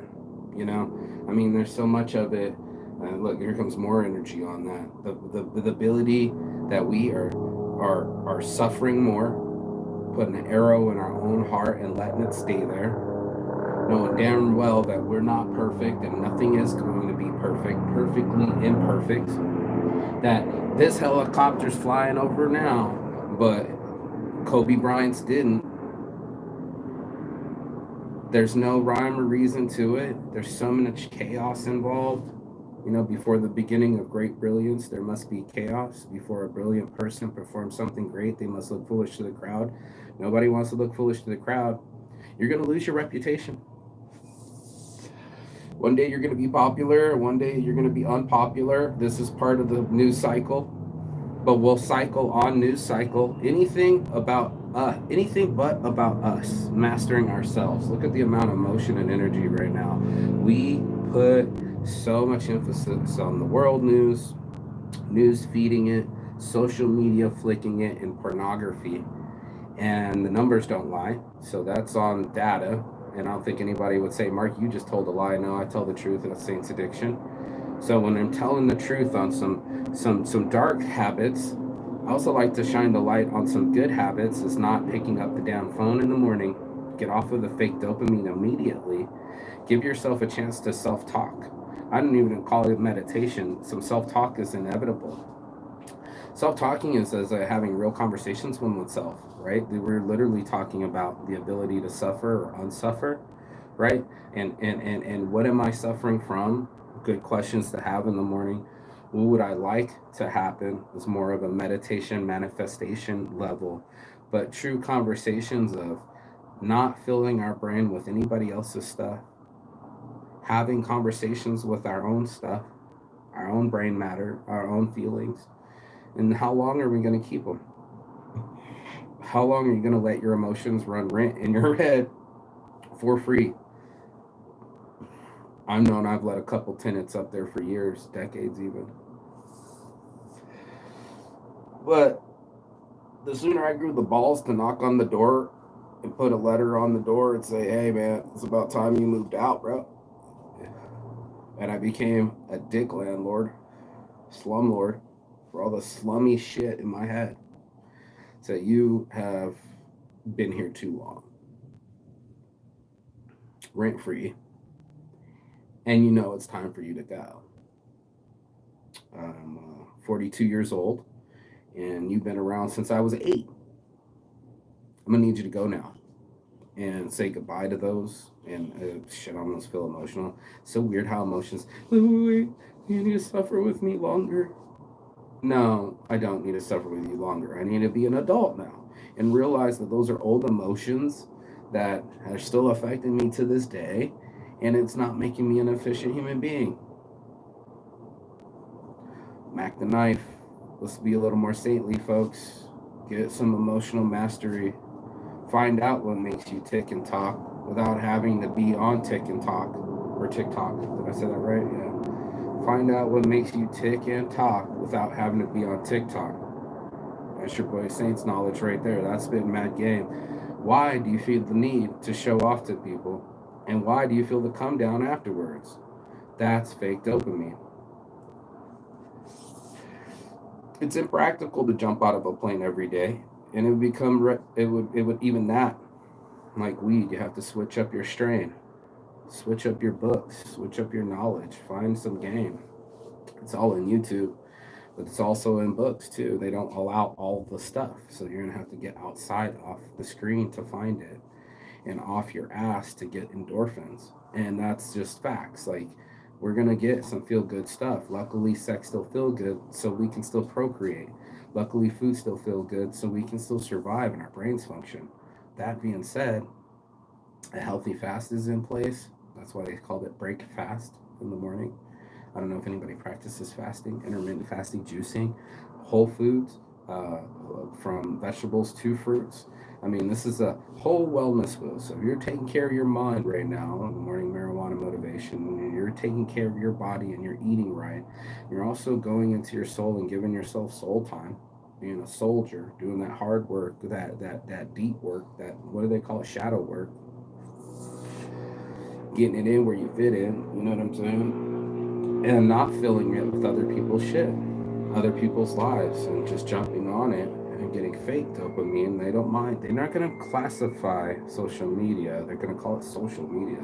There's so much of it. Look, here comes more energy on that. The ability that we are suffering more, putting an arrow in our own heart and letting it stay there, knowing damn well that we're not perfect and nothing is going to be perfect, perfectly imperfect. That this helicopter's flying over now, but Kobe Bryant's didn't. There's no rhyme or reason to it. There's so much chaos involved. Before the beginning of great brilliance, there must be chaos. Before a brilliant person performs something great, they must look foolish to the crowd. Nobody wants to look foolish to the crowd. You're going to lose your reputation. One day you're going to be popular, one day you're going to be unpopular. This is part of the news cycle. But we'll cycle on news cycle. Anything but about us, mastering ourselves. Look at the amount of emotion and energy right now. We put so much emphasis on the world news feeding it, social media flicking it, and pornography. And the numbers don't lie. So that's on data. And I don't think anybody would say, Mark, you just told a lie. No, I tell the truth, and it's Saints addiction. So when I'm telling the truth on some dark habits, I also like to shine the light on some good habits. It's not picking up the damn phone in the morning. Get off of the fake dopamine immediately. Give yourself a chance to self-talk. I don't even call it meditation. Some self-talk is inevitable. Self-talking is as having real conversations with oneself, right? We're literally talking about the ability to suffer or unsuffer, right? And what am I suffering from? Good questions to have in the morning. What would I like to happen is more of a meditation manifestation level, but true conversations of not filling our brain with anybody else's stuff, having conversations with our own stuff, our own brain matter, our own feelings. And how long are we going to keep them? How long are you going to let your emotions run rent in your head for free? I've known I've let a couple tenants up there for years, decades even. But the sooner I grew the balls to knock on the door and put a letter on the door and say, hey man, it's about time you moved out, bro. And I became a dick landlord, slumlord, for all the slummy shit in my head. So you have been here too long. Rent free. And you know it's time for you to go. I'm 42 years old, and you've been around since I was 8. I'm gonna need you to go now and say goodbye to those. And shit, I almost feel emotional. So weird how emotions. Wait, you need to suffer with me longer. No, I don't need to suffer with you longer. I need to be an adult now and realize that those are old emotions that are still affecting me to this day, and it's not making me an efficient human being. Mac the knife. Let's be a little more saintly, folks. Get some emotional mastery. Find out what makes you tick and talk without having to be on tick and talk or TikTok. Did I say that right? Yeah. Find out what makes you tick and talk without having to be on TikTok. That's your boy Saint's knowledge right there. That's been mad game. Why do you feel the need to show off to people? And why do you feel the come down afterwards? That's fake dopamine. It's impractical to jump out of a plane every day, and it would become it would even that like weed. You have to switch up your strain, switch up your books, switch up your knowledge, find some game. It's all in YouTube, but it's also in books too. They don't allow all the stuff, so you're gonna have to get outside off the screen to find it, and off your ass to get endorphins. And that's just facts. Like, we're gonna get some feel good stuff. Luckily, sex still feel good, so we can still procreate. Luckily, food still feel good, so we can still survive and our brains function. That being said, a healthy fast is in place. That's why they called it break fast in the morning. I don't know if anybody practices fasting, intermittent fasting, juicing, whole foods, from vegetables to fruits. I mean, this is a whole wellness wheel. So if you're taking care of your mind right now, morning marijuana motivation, you're taking care of your body and you're eating right, you're also going into your soul and giving yourself soul time, being a soldier, doing that hard work, that deep work, that, what do they call it, shadow work, getting it in where you fit in, you know what I'm saying? And not filling it with other people's shit, other people's lives, and just jumping on it and getting fake dopamine. They don't mind. They're not going to classify social media. They're going to call it social media.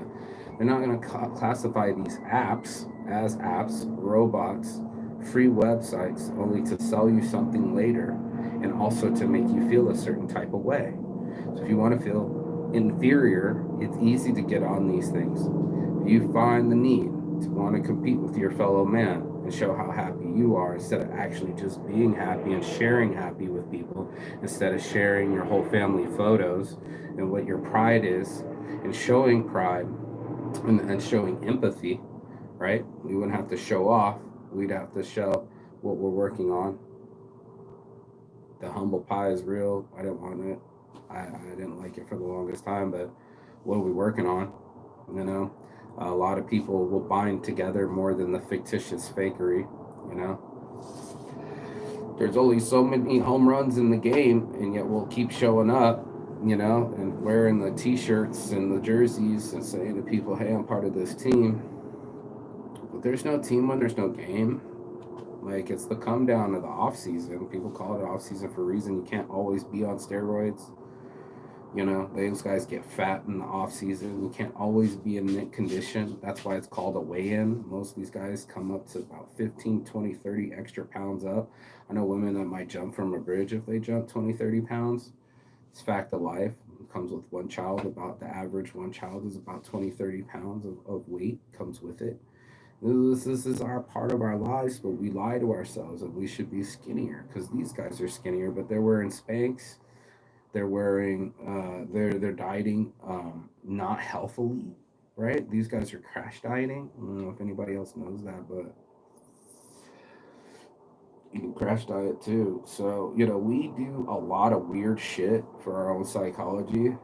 They're not going to classify these apps as apps, robots, free websites, only to sell you something later and also to make you feel a certain type of way. So if you want to feel inferior, it's easy to get on these things. If you find the need to want to compete with your fellow man and show how happy you are, instead of actually just being happy and sharing happy with people, instead of sharing your whole family photos and what your pride is, and showing pride and showing empathy, right? We wouldn't have to show off. We'd have to show what we're working on. The humble pie is real. I didn't want it. I didn't like it for the longest time, but what are we working on? You know, a lot of people will bind together more than the fictitious fakery. You know, there's only so many home runs in the game, and yet we'll keep showing up, you know, and wearing the t-shirts and the jerseys and saying to people, hey, I'm part of this team. But there's no team when there's no game. Like, it's the come down of the off season. People call it off season for a reason. You can't always be on steroids. Those guys get fat in the off season. You can't always be in mint condition. That's why it's called a weigh-in. Most of these guys come up to about 15, 20, 30 extra pounds up. I know women that might jump from a bridge if they jump 20, 30 pounds. It's fact of life. It comes with one child. About the average one child is about 20, 30 pounds of weight comes with it. This is our part of our lives, but we lie to ourselves that we should be skinnier because these guys are skinnier, but they're wearing Spanx. They're wearing, they're dieting, not healthily, right? These guys are crash dieting. I don't know if anybody else knows that, but you can crash diet too. So we do a lot of weird shit for our own psychology.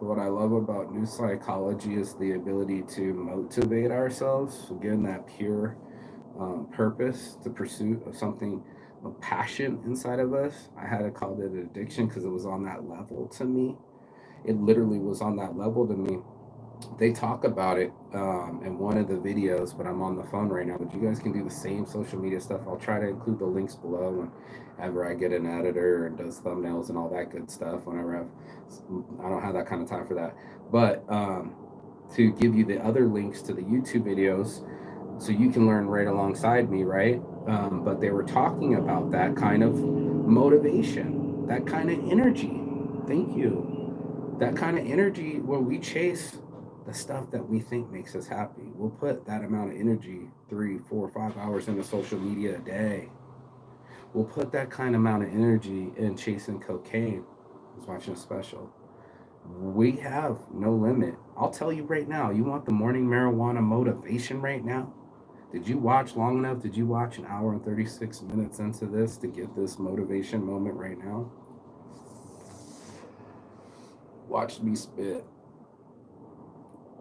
What I love about new psychology is the ability to motivate ourselves. Again, that pure purpose, the pursuit of something, of passion inside of us. I had to call it an addiction because it was on that level to me. It literally was on that level to me. They talk about it in one of the videos, but I'm on the phone right now. But you guys can do the same social media stuff. I'll try to include the links below whenever I get an editor and does thumbnails and all that good stuff. I don't have that kind of time for that. But to give you the other links to the YouTube videos so you can learn right alongside me, right? But they were talking about that kind of motivation, that kind of energy. Thank you. That kind of energy where we chase the stuff that we think makes us happy. We'll put that amount of energy, 3, 4, 5 hours into social media a day. We'll put that kind of amount of energy in chasing cocaine. I was watching a special. We have no limit. I'll tell you right now, you want the morning marijuana motivation right now? Did you watch long enough? Did you watch an hour and 36 minutes into this to get this motivation moment right now? Watch me spit.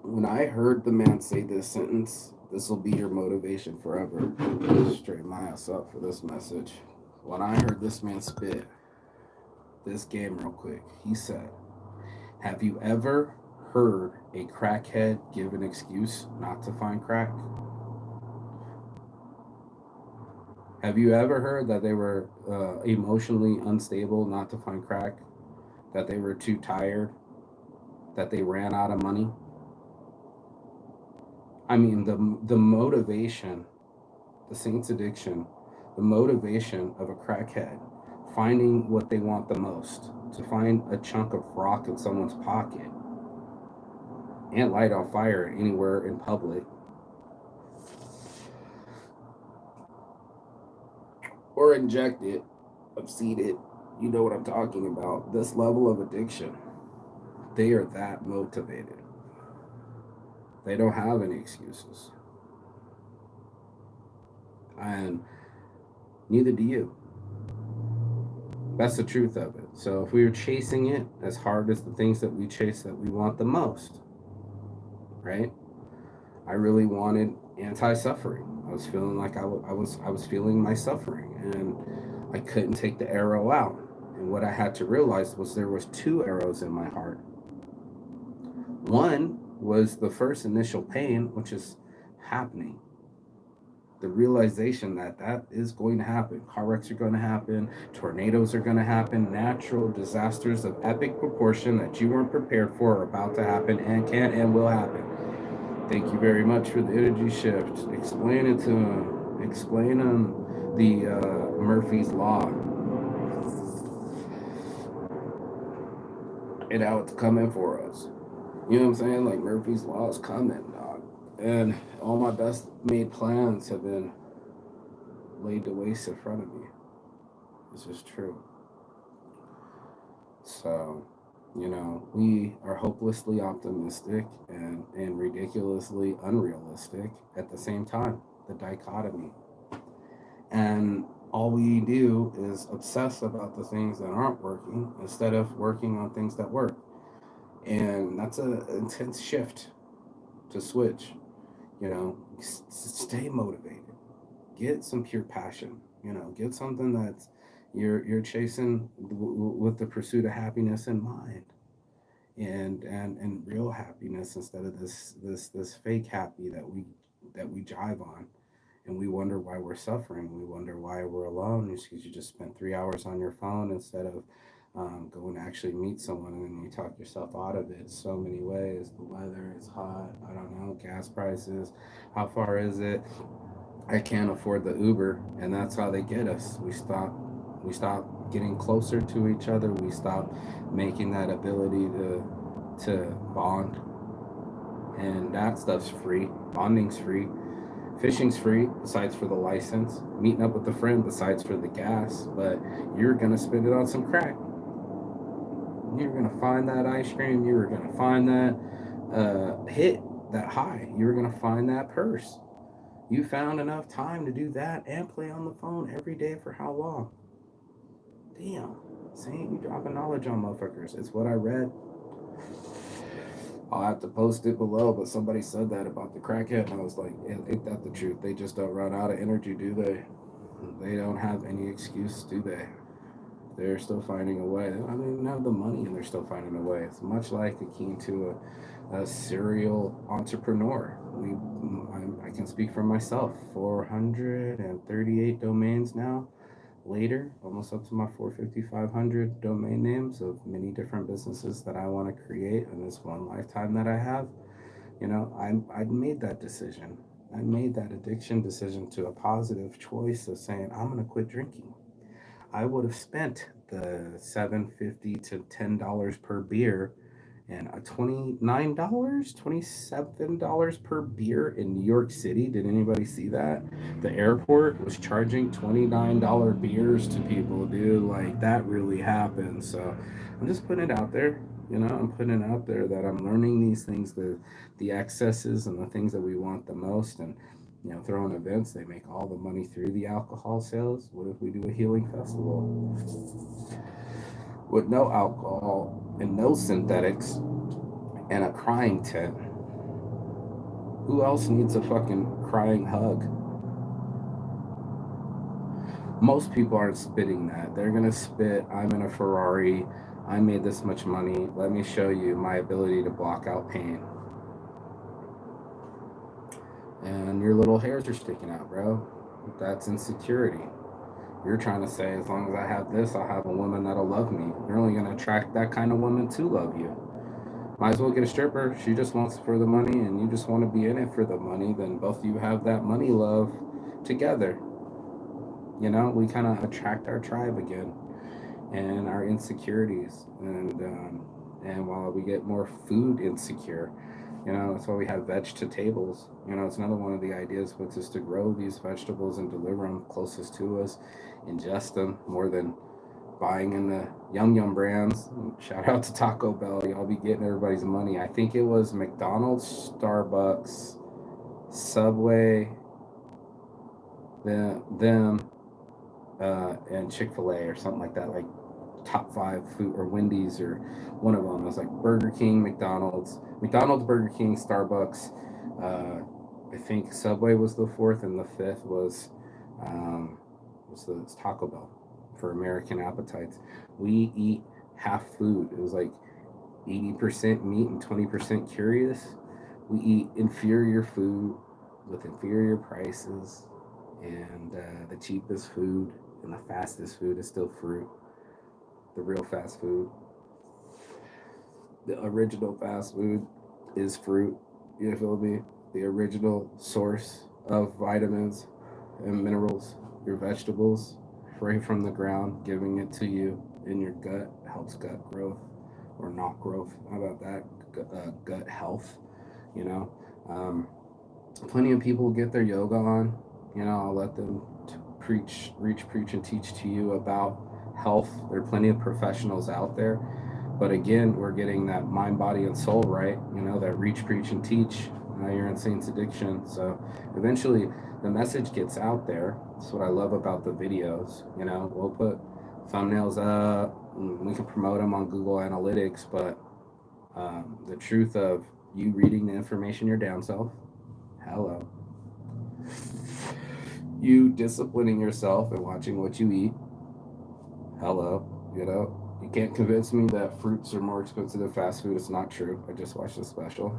When I heard the man say this sentence, this will be your motivation forever. Straighten my ass up for this message. When I heard this man spit this game real quick, he said, have you ever heard a crackhead give an excuse not to find crack? Have you ever heard that they were emotionally unstable not to find crack? That they were too tired? That they ran out of money? I mean, the motivation, the saint's addiction, the motivation of a crackhead, finding what they want the most, to find a chunk of rock in someone's pocket and light on fire anywhere in public, or inject it, obsede it. You know what I'm talking about. This level of addiction, they are that motivated. They don't have any excuses. And neither do you. That's the truth of it. So if we were chasing it as hard as the things that we chase that we want the most, right? I really wanted anti-suffering. I was feeling like I was feeling my suffering, and I couldn't take the arrow out. And what I had to realize was there was two arrows in my heart. One was the first initial pain, which is happening. The realization that that is going to happen. Car wrecks are going to happen. Tornadoes are going to happen. Natural disasters of epic proportion that you weren't prepared for are about to happen and can and will happen. Thank you very much for the energy shift. Explain it to him. Explain him the Murphy's Law and how it's coming for us. You know what I'm saying? Like Murphy's Law is coming, dog. And all my best made plans have been laid to waste in front of me. This is true. So, we are hopelessly optimistic and ridiculously unrealistic at the same time. The dichotomy. And all we do is obsess about the things that aren't working instead of working on things that work. And that's an intense shift to switch. Stay motivated. Get some pure passion. Get something that's you're chasing with the pursuit of happiness in mind, and real happiness instead of this fake happy that we jive on, and we wonder why we're suffering. We wonder why we're alone. It's because you just spent 3 hours on your phone instead of go and actually meet someone, and then you talk yourself out of it so many ways. The weather is hot, I don't know, gas prices, how far is it? I can't afford the Uber, and that's how they get us. We stop getting closer to each other. We stop making that ability to bond, and that stuff's free. Bonding's free. Fishing's free, besides for the license. Meeting up with a friend, besides for the gas. But you're gonna spend it on some crack. You're gonna find that ice cream. You're gonna find that hit, that high. You're gonna find that purse. You found enough time to do that and play on the phone every day for how long? Damn. See, you dropping knowledge on motherfuckers. It's what I read. I'll have to post it below, but somebody said that about the crackhead, and I was like, ain't that the truth? They just don't run out of energy, do they? They don't have any excuse, do they? They're still finding a way. They don't even have the money, and they're still finding a way. It's much like akin to a serial entrepreneur. I can speak for myself. 438 domains now. Later, almost up to my 450, 500 domain names of many different businesses that I want to create in this one lifetime that I have. I made that decision. I made that addiction decision to a positive choice of saying I'm going to quit drinking. I would have spent the $7.50 to $10 per beer and a $29, $27 per beer in New York City. Did anybody see that? The airport was charging $29 beers to people, dude. Like, that really happened. So I'm just putting it out there. I'm putting it out there that I'm learning these things, the excesses and the things that we want the most. And throwing events, they make all the money through the alcohol sales. What if we do a healing festival with no alcohol and no synthetics and a crying tent? Who else needs a fucking crying hug? Most people aren't spitting that. They're gonna spit, I'm in a Ferrari, I made this much money, let me show you my ability to block out pain. And your little hairs are sticking out, bro. That's insecurity. You're trying to say, as long as I have this, I'll have a woman that'll love me. You're only going to attract that kind of woman to love you. Might as well get a stripper. She just wants for the money, and you just want to be in it for the money. Then both of you have that money love together. We kind of attract our tribe again, and our insecurities. And while we get more food insecure, that's why we have vegetables. It's another one of the ideas, which is to grow these vegetables and deliver them closest to us, ingest them more than buying in the Yum Yum brands. Shout out to Taco Bell. Y'all be getting everybody's money. I think it was McDonald's, Starbucks, Subway, them, and Chick-fil-A or something like that. Like top 5 food, or Wendy's, or one of them. It was like Burger King, McDonald's, Burger King, Starbucks. I think Subway was the 4th, and the 5th was the Taco Bell for American appetites. We eat half food. It was like 80% meat and 20% curious. We eat inferior food with inferior prices, and the cheapest food and the fastest food is still fruit. The real fast food, the original fast food is fruit. You feel me? The original source of vitamins and minerals, your vegetables, right from the ground, giving it to you in your gut, helps gut growth or not growth. How about that? Gut health, you know. Plenty of people get their yoga on. I'll let them preach, and teach to you about health. There are plenty of professionals out there. But again, we're getting that mind, body, and soul right. That reach, preach, and teach. Your Insane's addiction. So eventually the message gets out there. That's what I love about the videos. We'll put thumbnails up. We can promote them on Google Analytics. But the truth of you reading the information your damn self. Hello. You disciplining yourself and watching what you eat. Hello. You can't convince me that fruits are more expensive than fast food. It's not true. I just watched a special.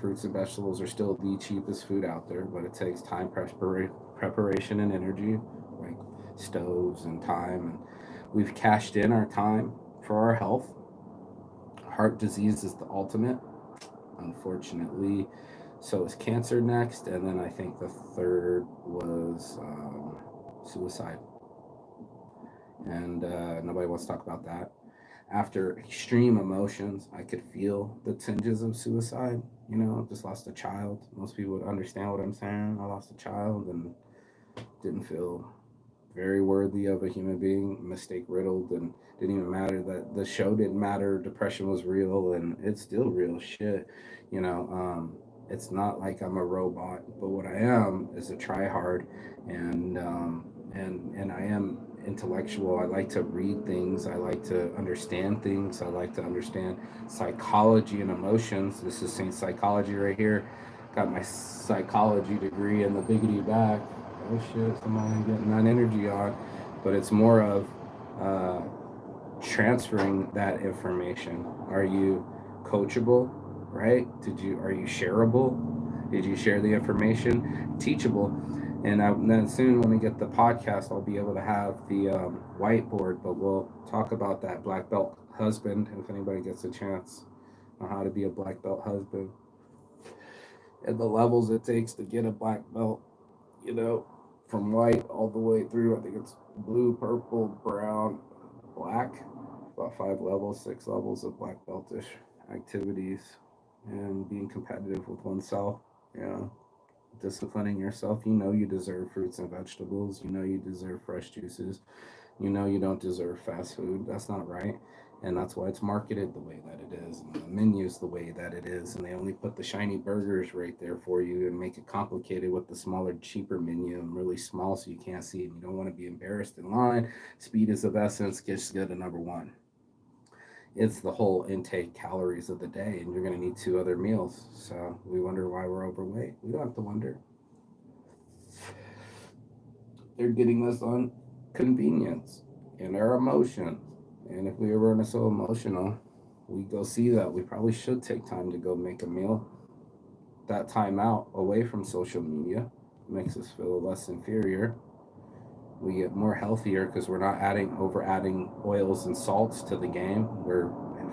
Fruits and vegetables are still the cheapest food out there, but it takes time, preparation, and energy, like stoves and time. And we've cashed in our time for our health. Heart disease is the ultimate. Unfortunately, so is cancer next, and then I think the third was suicide, and nobody wants to talk about that. After extreme emotions, I could feel the tinges of suicide. Just lost a child. Most people would understand what I'm saying. I lost a child and didn't feel very worthy of a human being, mistake riddled, and didn't even matter that the show didn't matter. Depression was real, and it's still real shit. You know, it's not like I'm a robot, but what I am is a tryhard, and I am intellectual. I like to read things. I like to understand things. I like to understand psychology and emotions. This is Saint Psychology right here. Got my psychology degree in the biggity back. Oh shit, somebody getting that energy on. But it's more of uh, transferring that information. Are you coachable? Right? Are you shareable? Did you share the information? Teachable. And then soon when we get the podcast, I'll be able to have the whiteboard, but we'll talk about that black belt husband if anybody gets a chance on how to be a black belt husband and the levels it takes to get a black belt, you know, from white all the way through. I think it's blue, purple, brown, black. About 5 levels, 6 levels of black beltish activities, and being competitive with oneself. You know, disciplining yourself. You deserve fruits and vegetables. You deserve fresh juices. You don't deserve fast food. That's not right. And that's why it's marketed the way that it is, and the menu's the way that it is, and they only put the shiny burgers right there for you and make it complicated with the smaller, cheaper menu and really small so you can't see it. You don't want to be embarrassed in line. Speed is of essence. Just go to number one. It's the whole intake calories of the day, and you're going to need 2 other meals. So we wonder why we're overweight. We don't have to wonder. They're getting us on convenience and our emotions. And if we ever are so emotional, we go see that. We probably should take time to go make a meal. That time out away from social media makes us feel less inferior. We get more healthier because we're not adding oils and salts to the game. We're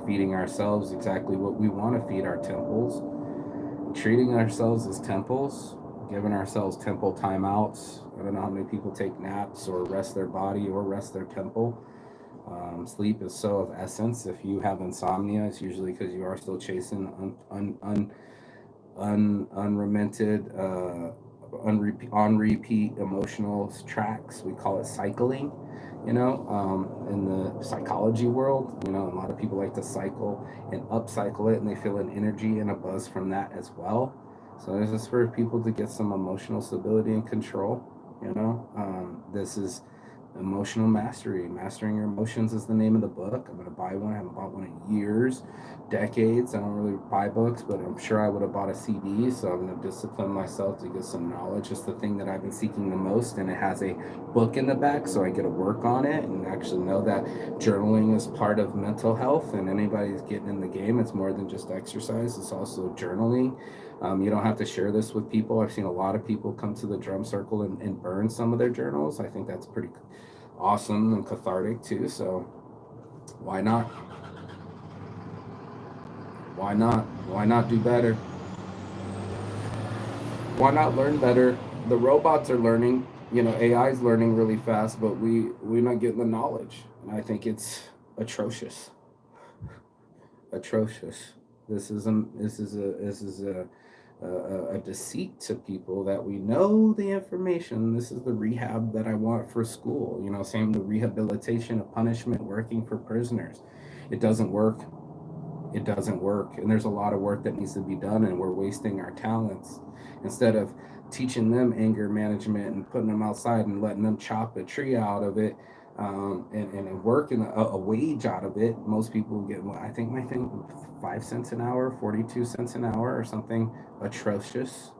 feeding ourselves exactly what we want to feed our temples, treating ourselves as temples, giving ourselves temple timeouts. I don't know how many people take naps or rest their body or rest their temple. Sleep is so of essence. If you have insomnia, it's usually because you are still chasing unremitted, on repeat emotional tracks. We call it cycling. In the psychology world, a lot of people like to cycle and upcycle it, and they feel an energy and a buzz from that as well. So this is for people to get some emotional stability and control. This is emotional mastery. Mastering your emotions is the name of the book. I'm going to buy one. I haven't bought one in years, decades. I don't really buy books, but I'm sure I would have bought a CD. So I'm going to discipline myself to get some knowledge. It's the thing that I've been seeking the most, and it has a book in the back, so I get to work on it and actually know that journaling is part of mental health. And anybody's getting in the game, it's more than just exercise. It's also journaling. You don't have to share this with people. I've seen a lot of people come to the drum circle and burn some of their journals. I think that's pretty awesome and cathartic too. So why not? Why not? Why not do better? Why not learn better? The robots are learning. AI is learning really fast, but we're not getting the knowledge, and I think it's atrocious. Atrocious. This is a deceit to people that we know the information. This is the rehab that I want for school. Same the rehabilitation of punishment working for prisoners. It doesn't work. It doesn't work. And there's a lot of work that needs to be done, and we're wasting our talents. Instead of teaching them anger management and putting them outside and letting them chop a tree out of it, and working a wage out of it. Most people get, I think my thing, 5 cents an hour, 42 cents an hour, or something atrocious.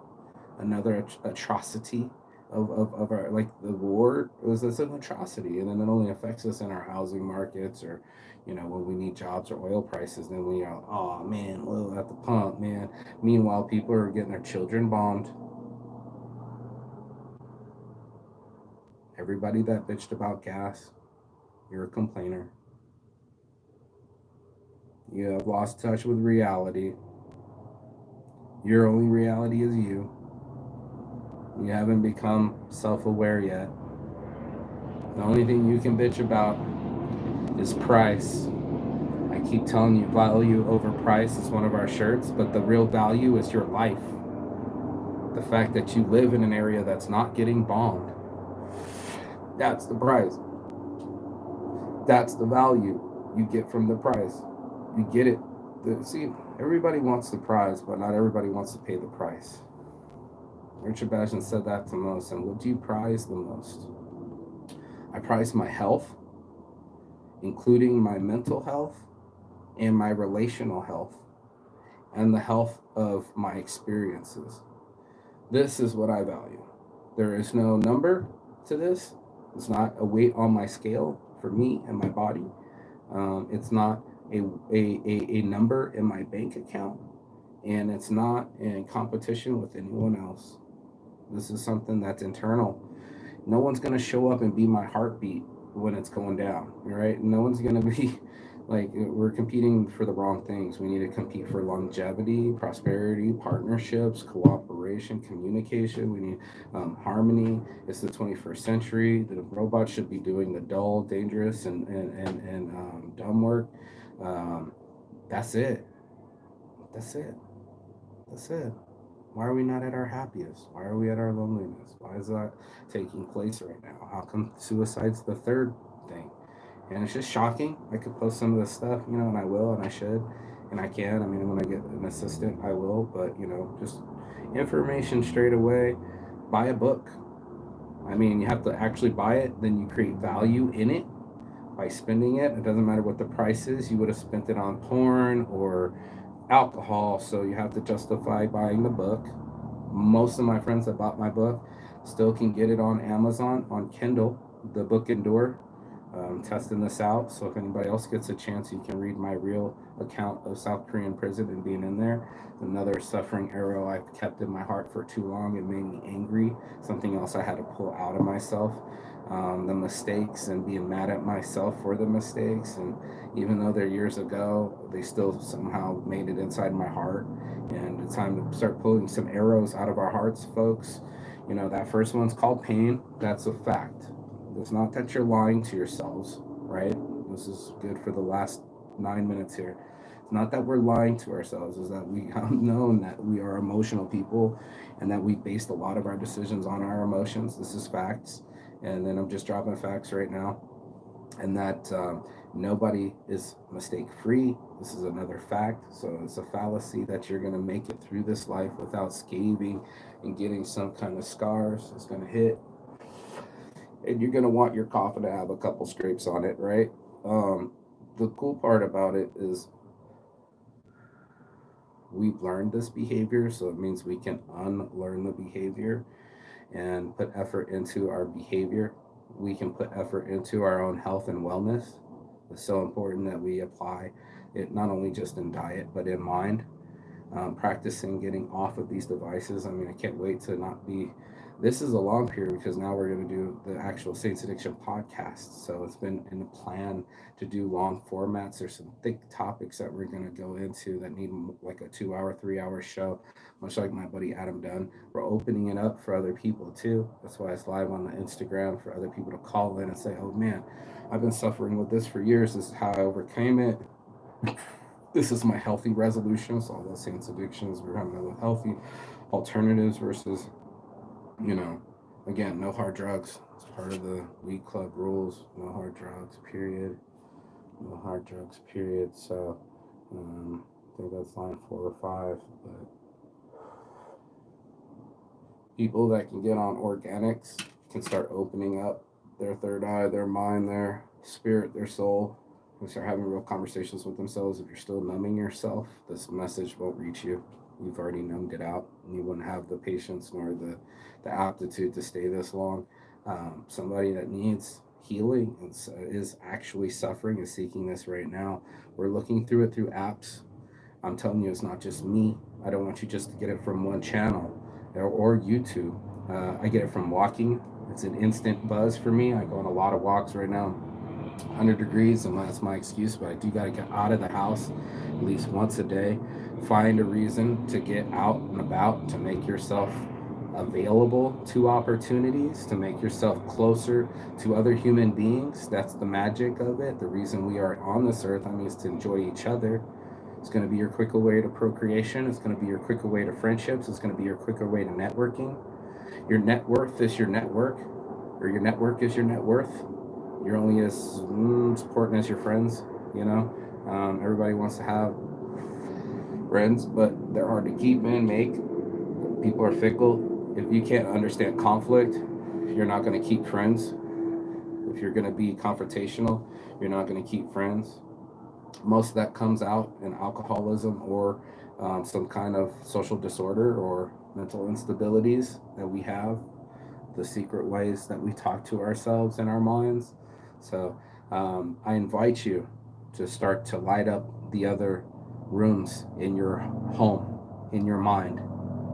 Another atrocity of our, like the war was this an atrocity, and then it only affects us in our housing markets, or when we need jobs or oil prices. Then we are, oh man, oil at the pump, man. Meanwhile, people are getting their children bombed. Everybody that bitched about gas, you're a complainer. You have lost touch with reality. Your only reality is you. You haven't become self-aware yet. The only thing you can bitch about is price. I keep telling you, value over price is one of our shirts, but the real value is your life. The fact that you live in an area that's not getting bombed. That's the price. That's the value you get from the price. You get it. See, everybody wants the prize, but not everybody wants to pay the price. Richard Basham said that to most. And what do you prize the most? I prize my health, including my mental health and my relational health and the health of my experiences. This is what I value. There is no number to this. It's not a weight on my scale for me and my body. It's not a number in my bank account. And it's not in competition with anyone else. This is something that's internal. No one's going to show up and be my heartbeat when it's going down, right? No one's going to be like, we're competing for the wrong things. We need to compete for longevity, prosperity, partnerships, cooperation, communication. We need harmony. It's the 21st century. The robots should be doing the dull, dangerous, and dumb work. That's it. That's it. That's it. Why are we not at our happiest? Why are we at our loneliness? Why is that taking place right now? How come suicide's the third thing? And it's just shocking. I could post some of this stuff, and I will, and I should, and I can. I mean, when I get an assistant, I will, but, just information straight away. Buy a book. I mean, you have to actually buy it, then you create value in it by spending it. It doesn't matter what the price is. You would have spent it on porn or alcohol, so you have to justify buying the book. Most of my friends that bought my book still can get it on Amazon, on Kindle, the book Endure. Testing this out, so if anybody else gets a chance, you can read my real account of South Korean prison and being in there. Another suffering arrow I've kept in my heart for too long. It made me angry. Something else I had to pull out of myself. The mistakes and being mad at myself for the mistakes. And even though they're years ago, they still somehow made it inside my heart. And it's time to start pulling some arrows out of our hearts, folks. That first one's called pain. That's a fact. It's not that you're lying to yourselves, right? This is good for the last 9 minutes here. It's not that we're lying to ourselves, is that we have known that we are emotional people and that we based a lot of our decisions on our emotions. This is facts. And then I'm just dropping facts right now. And that nobody is mistake free. This is another fact. So it's a fallacy that you're going to make it through this life without scathing and getting some kind of scars. It's going to hit. And you're going to want your coffin to have a couple scrapes on it, right? The cool part about it is we've learned this behavior, so it means we can unlearn the behavior and put effort into our behavior. We can put effort into our own health and wellness. It's so important that we apply it not only just in diet, but in mind. Practicing getting off of these devices. I mean, I can't wait to not be. This is a long period because now we're going to do the actual Saints Addiction podcast. So it's been in the plan to do long formats. There's some thick topics that we're going to go into that need like a 2-hour, 3-hour show, much like my buddy Adam Dunn. We're opening it up for other people too. That's why it's live on the Instagram for other people to call in and say, oh man, I've been suffering with this for years. This is how I overcame it. This is my healthy resolution. So all those Saints addictions, we're having to look healthy alternatives versus, again, no hard drugs. It's part of the weed club rules. No hard drugs, period. No hard drugs, period. So I think that's line 4 or 5. But people that can get on organics can start opening up their third eye, their mind, their spirit, their soul. And start having real conversations with themselves. If you're still numbing yourself, this message won't reach you. You've already numbed it out, and you wouldn't have the patience nor the aptitude to stay this long. Somebody that needs healing and is actually suffering is seeking this right now. We're looking through it through apps. I'm telling you, it's not just me. I don't want you just to get it from one channel or YouTube. I get it from walking. It's an instant buzz for me. I go on a lot of walks right now. 100 degrees, and that's my excuse, but I do got to get out of the house at least once a day. Find a reason to get out and about, to make yourself available to opportunities, to make yourself closer to other human beings. That's the magic of it. The reason we are on this earth, I mean, is to enjoy each other. It's going to be your quicker way to procreation. It's going to be your quicker way to friendships. It's going to be your quicker way to networking. Your net worth is your network, or your network is your net worth. You're only as important as your friends, you know. Everybody wants to have friends, but they're hard to keep and make. People are fickle. If you can't understand conflict, you're not going to keep friends. If you're going to be confrontational, you're not going to keep friends. Most of that comes out in alcoholism or some kind of social disorder or mental instabilities that we have, the secret ways that we talk to ourselves in our minds. So I invite you to start to light up the other rooms in your home, in your mind,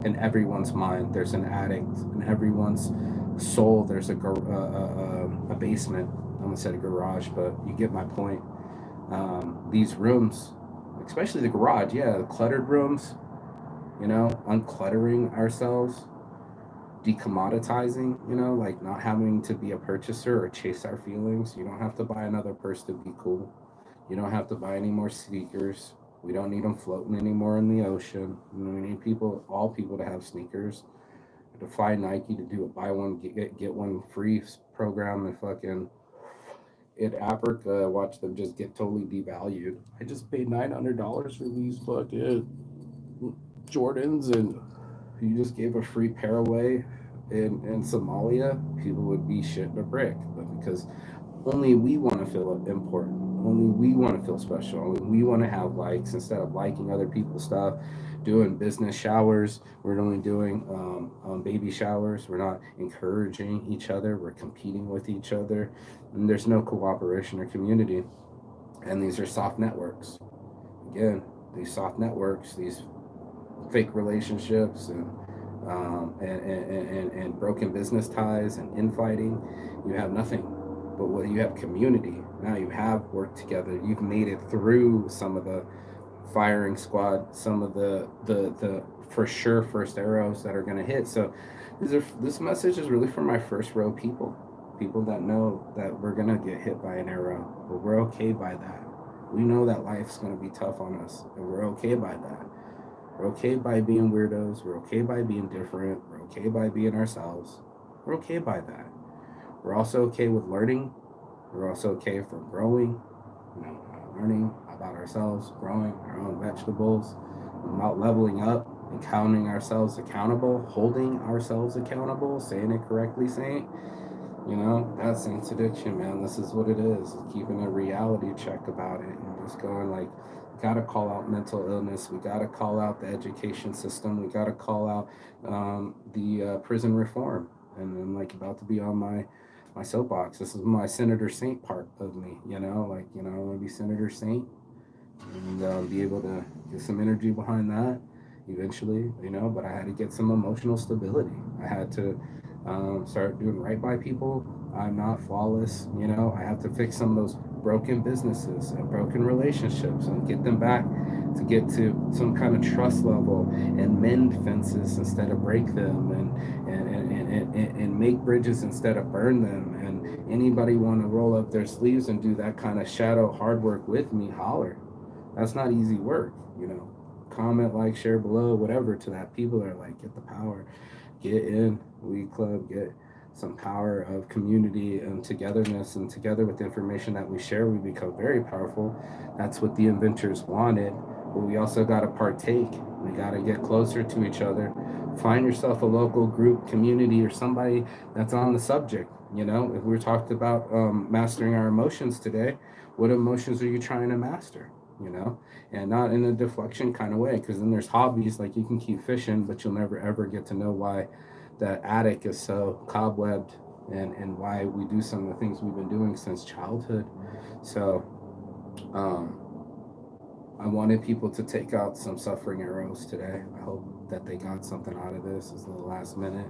in everyone's mind. There's an addict in everyone's soul. There's a basement. I almost said a garage, but you get my point. These rooms, especially the garage, yeah, the cluttered rooms, you know, uncluttering ourselves, decommoditizing, you know, like not having to be a purchaser or chase our feelings. You don't have to buy another purse to be cool. You don't have to buy any more sneakers. We don't need them floating anymore in the ocean. You know, we need all people to have sneakers. Defy Nike to do a buy one get one free program and fucking in Africa. Watch them just get totally devalued. I just paid $900 for these fucking Jordans, and you just gave a free pair away in Somalia, people would be shitting a brick. But because only we want to feel important, only we want to feel special, only we want to have likes instead of liking other people's stuff, doing business showers. We're only doing baby showers. We're not encouraging each other. We're competing with each other. And there's no cooperation or community. And these are soft networks. Again, these soft networks, these fake relationships and broken business ties and infighting, you have nothing. But when you have community, now you have worked together. You've made it through some of the firing squad, some of the for sure first arrows that are going to hit. So this message is really for my first row people that know that we're going to get hit by an arrow, but we're okay by that. We know that life's going to be tough on us, and we're okay by that. We're okay by being weirdos. We're okay by being different. We're okay by being ourselves. We're okay by that. We're also okay with learning. We're also okay for growing, you know, learning about ourselves, growing our own vegetables, about leveling up and counting ourselves accountable, holding ourselves accountable, saying it correctly, you know, that's saints addiction, man. This is what it is. Keeping a reality check about it and just going like, got to call out mental illness. We got to call out the education system. We got to call out the prison reform. And I'm like about to be on my soapbox. This is my Senator Saint part of me, you know, like, you know, I want to be Senator Saint and be able to get some energy behind that eventually, you know, but I had to get some emotional stability. I had to start doing right by people. I'm not flawless, you know. I have to fix some of those broken businesses and broken relationships and get them back to get to some kind of trust level and mend fences instead of break them and make bridges instead of burn them. And anybody want to roll up their sleeves and do that kind of shadow hard work with me, holler. That's not easy work, you know. Comment, like, share below, whatever to that. People are like, get the power, get in Weed Club, get some power of community and togetherness, and together with the information that we share, we become very powerful. That's what the inventors wanted, but we also got to partake. We got to get closer to each other. Find yourself a local group, community, or somebody that's on the subject. You know, if we're talking about mastering our emotions today, what emotions are you trying to master? You know, and not in a deflection kind of way, because then there's hobbies like you can keep fishing, but you'll never ever get to know why that attic is so cobwebbed and why we do some of the things we've been doing since childhood. So I wanted people to take out some suffering arrows today. I hope that they got something out of this. It's the last minute.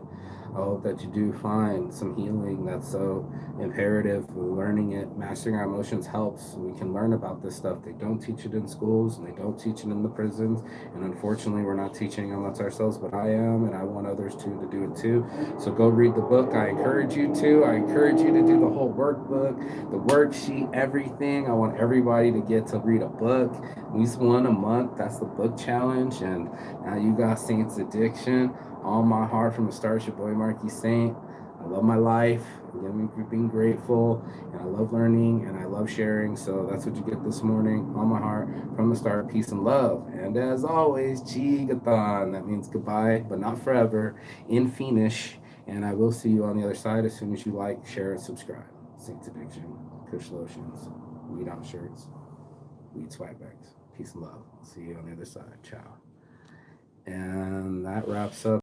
I hope that you do find some healing that's so imperative. Learning it, mastering our emotions helps. We can learn about this stuff. They don't teach it in schools, and they don't teach it in the prisons. And unfortunately, we're not teaching it amongst ourselves, but I am, and I want others to do it too. So go read the book. I encourage you to. I encourage you to do the whole workbook, the worksheet, everything. I want everybody to get to read a book, at least one a month. That's the book challenge. And now you got Saint's Addiction. All my heart from the start. It's your boy Marky Saint. I love my life. I'm being grateful, and I love learning, and I love sharing. So that's what you get this morning. On my heart from the start. Peace and love. And as always, Chigathon. That means goodbye, but not forever. In Finnish. And I will see you on the other side as soon as you like, share, and subscribe. Saints Addiction, Kush Lotions, Weed On Shirts, Weed Swag Bags. Peace and love. See you on the other side. Ciao. And that wraps up